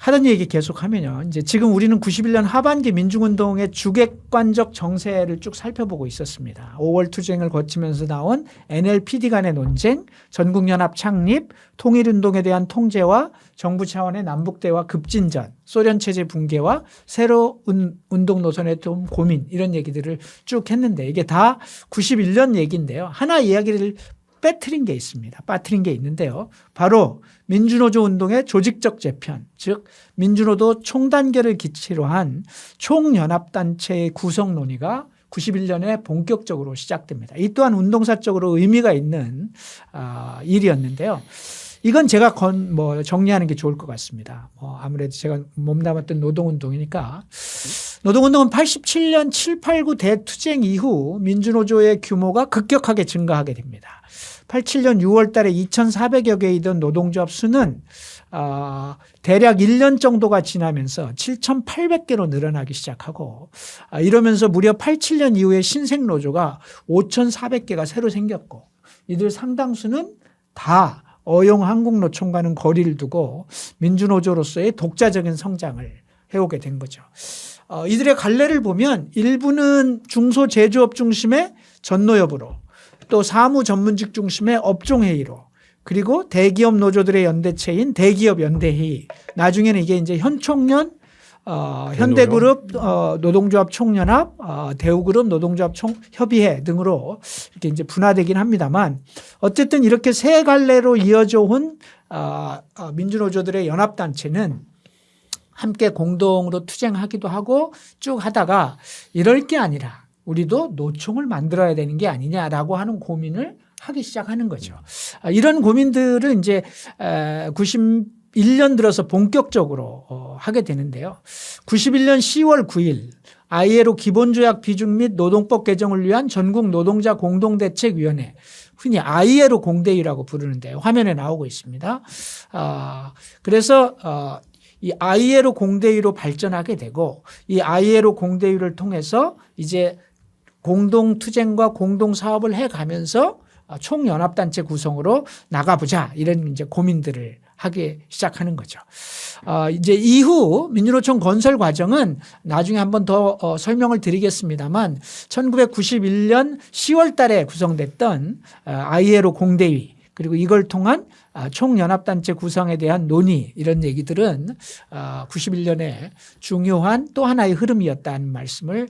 하던 얘기 계속하면요. 이제 지금 우리는 91년 하반기 민중운동의 주객관적 정세를 쭉 살펴보고 있었습니다. 5월 투쟁을 거치면서 나온 NLPD 간의 논쟁, 전국연합 창립, 통일운동에 대한 통제와 정부 차원의 남북대화 급진전, 소련 체제 붕괴와 새로운 운동 노선에 좀 고민 이런 얘기들을 쭉 했는데 이게 다 91년 얘기인데요. 하나 이야기를 빠뜨린 게 있습니다. 빠뜨린 게 있는데요. 바로 민주노조 운동의 조직적 재편, 즉 민주노조 총단결을 기치로 한 총연합단체의 구성 논의가 91년에 본격적으로 시작됩니다. 이 또한 운동사적으로 의미가 있는 일이었는데요. 이건 제가 정리하는 게 좋을 것 같습니다. 아무래도 제가 몸담았던 노동운동이니까 노동운동은 87년 7, 8, 9 대투쟁 이후 민주노조의 규모가 급격하게 증가하게 됩니다. 87년 6월 달에 2,400여 개이던 노동조합 수는 대략 1년 정도가 지나면서 7,800개로 늘어나기 시작하고 이러면서 무려 87년 이후에 신생노조가 5,400개가 새로 생겼고 이들 상당수는 다 어용 한국노총과는 거리를 두고 민주노조로서의 독자적인 성장을 해오게 된 거죠. 이들의 갈래를 보면 일부는 중소제조업 중심의 전노협으로 또 사무 전문직 중심의 업종회의로 그리고 대기업 노조들의 연대체인 대기업 연대회의 나중에는 이게 이제 현총련 현대그룹 노동조합 총연합 대우그룹 노동조합 협의회 등으로 이렇게 이제 분화되긴 합니다만 어쨌든 이렇게 세 갈래로 이어져 온 민주노조들의 연합단체는 함께 공동으로 투쟁하기도 하고 쭉 하다가 이럴 게 아니라 우리도 노총을 만들어야 되는 게 아니냐라고 하는 고민을 하기 시작하는 거죠. 이런 고민들을 이제 91년 들어서 본격적으로 하게 되는데요. 91년 10월 9일 ILO 기본조약 비준 및 노동법 개정을 위한 전국 노동자 공동대책위원회 흔히 ILO 공대위라고 부르는데 화면에 나오고 있습니다. 그래서 이 ILO 공대위로 발전하게 되고 이 ILO 공대위를 통해서 이제 공동투쟁과 공동사업을 해가면서 총연합단체 구성으로 나가보자 이런 이제 고민들을 하기 시작하는 거죠. 이제 이후 민주노총 건설 과정은 나중에 한번 더 설명을 드리겠습니다만 1991년 10월 달에 구성됐던 ILO 공대위 그리고 이걸 통한 총연합단체 구성에 대한 논의 이런 얘기들은 91년에 중요한 또 하나의 흐름이었다는 말씀을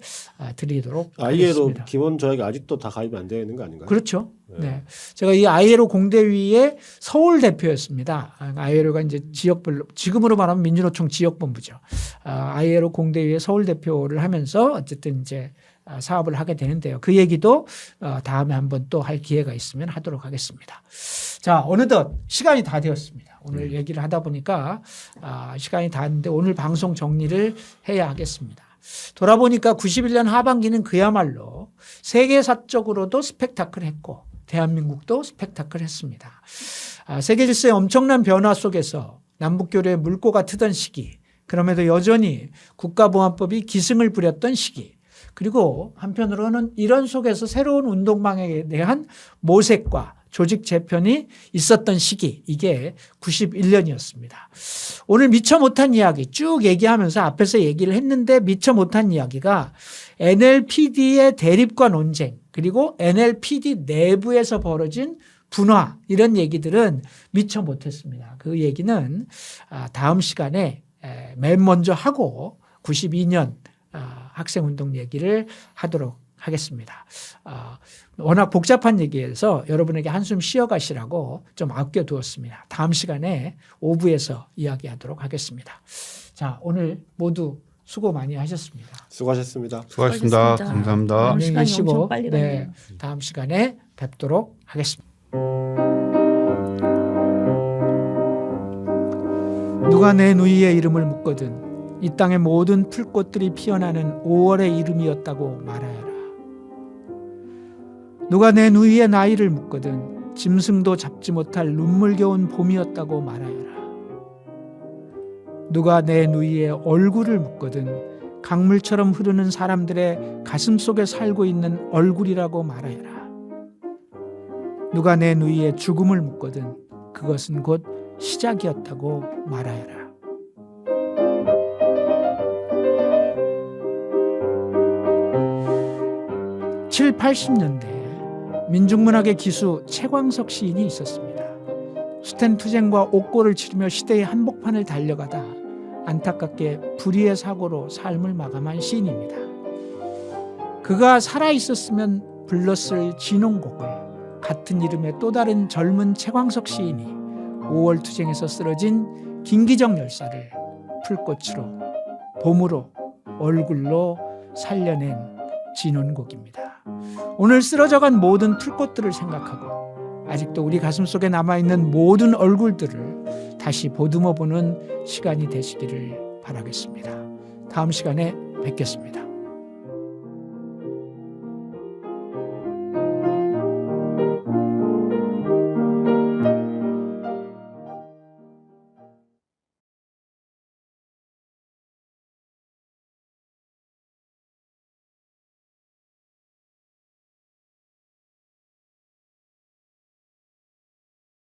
드리도록 ILO 하겠습니다. 기본 조약이 아직도 다 가입이 안 되어 있는 거 아닌가요? 그렇죠. 네. 제가 이 ILO 공대위의 서울 대표였습니다. ILO가 이제 지역별로 지금으로 말하면 민주노총 지역본부죠. ILO 공대위의 서울 대표를 하면서 어쨌든 이제 사업을 하게 되는데요. 그 얘기도 다음에 한번 또 할 기회가 있으면 하도록 하겠습니다. 자, 어느덧 시간이 다 되었습니다. 오늘 얘기를 하다 보니까 시간이 다 됐는데 오늘 방송 정리를 해야 하겠습니다. 돌아보니까 91년 하반기는 그야말로 세계사적으로도 스펙타클했고 대한민국도 스펙타클했습니다. 세계 질서의 엄청난 변화 속에서 남북교류의 물꼬가 트던 시기, 그럼에도 여전히 국가보안법이 기승을 부렸던 시기, 그리고 한편으로는 이런 속에서 새로운 운동방향에 대한 모색과 조직 재편이 있었던 시기, 이게 91년이었습니다. 오늘 미처 못한 이야기 쭉 얘기하면서 앞에서 얘기를 했는데 미처 못한 이야기가 NLPD의 대립과 논쟁, 그리고 NLPD 내부에서 벌어진 분화, 이런 얘기들은 미처 못했습니다. 그 얘기는 다음 시간에 맨 먼저 하고 92년 학생운동 얘기를 하도록 하겠습니다. 워낙 복잡한 얘기에서 여러분에게 한숨 쉬어가시라고 좀 아껴두었습니다. 다음 시간에 5부에서 이야기하도록 하겠습니다. 자, 오늘 모두 수고 많이 하셨습니다. 수고하셨습니다. 수고하셨습니다. 수고하셨습니다. 감사합니다. 오늘 시간이 계시고, 엄청 빨리 갔네요. 다음 시간에 뵙도록 하겠습니다. 누가 내 누이의 이름을 묻거든 이 땅의 모든 풀꽃들이 피어나는 5월의 이름이었다고 말하여라. 누가 내 누이의 나이를 묻거든 짐승도 잡지 못할 눈물겨운 봄이었다고 말하여라. 누가 내 누이의 얼굴을 묻거든 강물처럼 흐르는 사람들의 가슴 속에 살고 있는 얼굴이라고 말하여라. 누가 내 누이의 죽음을 묻거든 그것은 곧 시작이었다고 말하여라. (7, 80년대) 민중문학의 기수 최광석 시인이 있었습니다. 수텐 투쟁과 옥고를 치르며 시대의 한복판을 달려가다 안타깝게 불의의 사고로 삶을 마감한 시인입니다. 그가 살아있었으면 불렀을 진홍곡을 같은 이름의 또 다른 젊은 최광석 시인이 5월 투쟁에서 쓰러진 김기정 열사를 풀꽃으로, 봄으로, 얼굴로 살려낸 진홍곡입니다. 오늘 쓰러져간 모든 풀꽃들을 생각하고 아직도 우리 가슴속에 남아있는 모든 얼굴들을 다시 보듬어보는 시간이 되시기를 바라겠습니다. 다음 시간에 뵙겠습니다.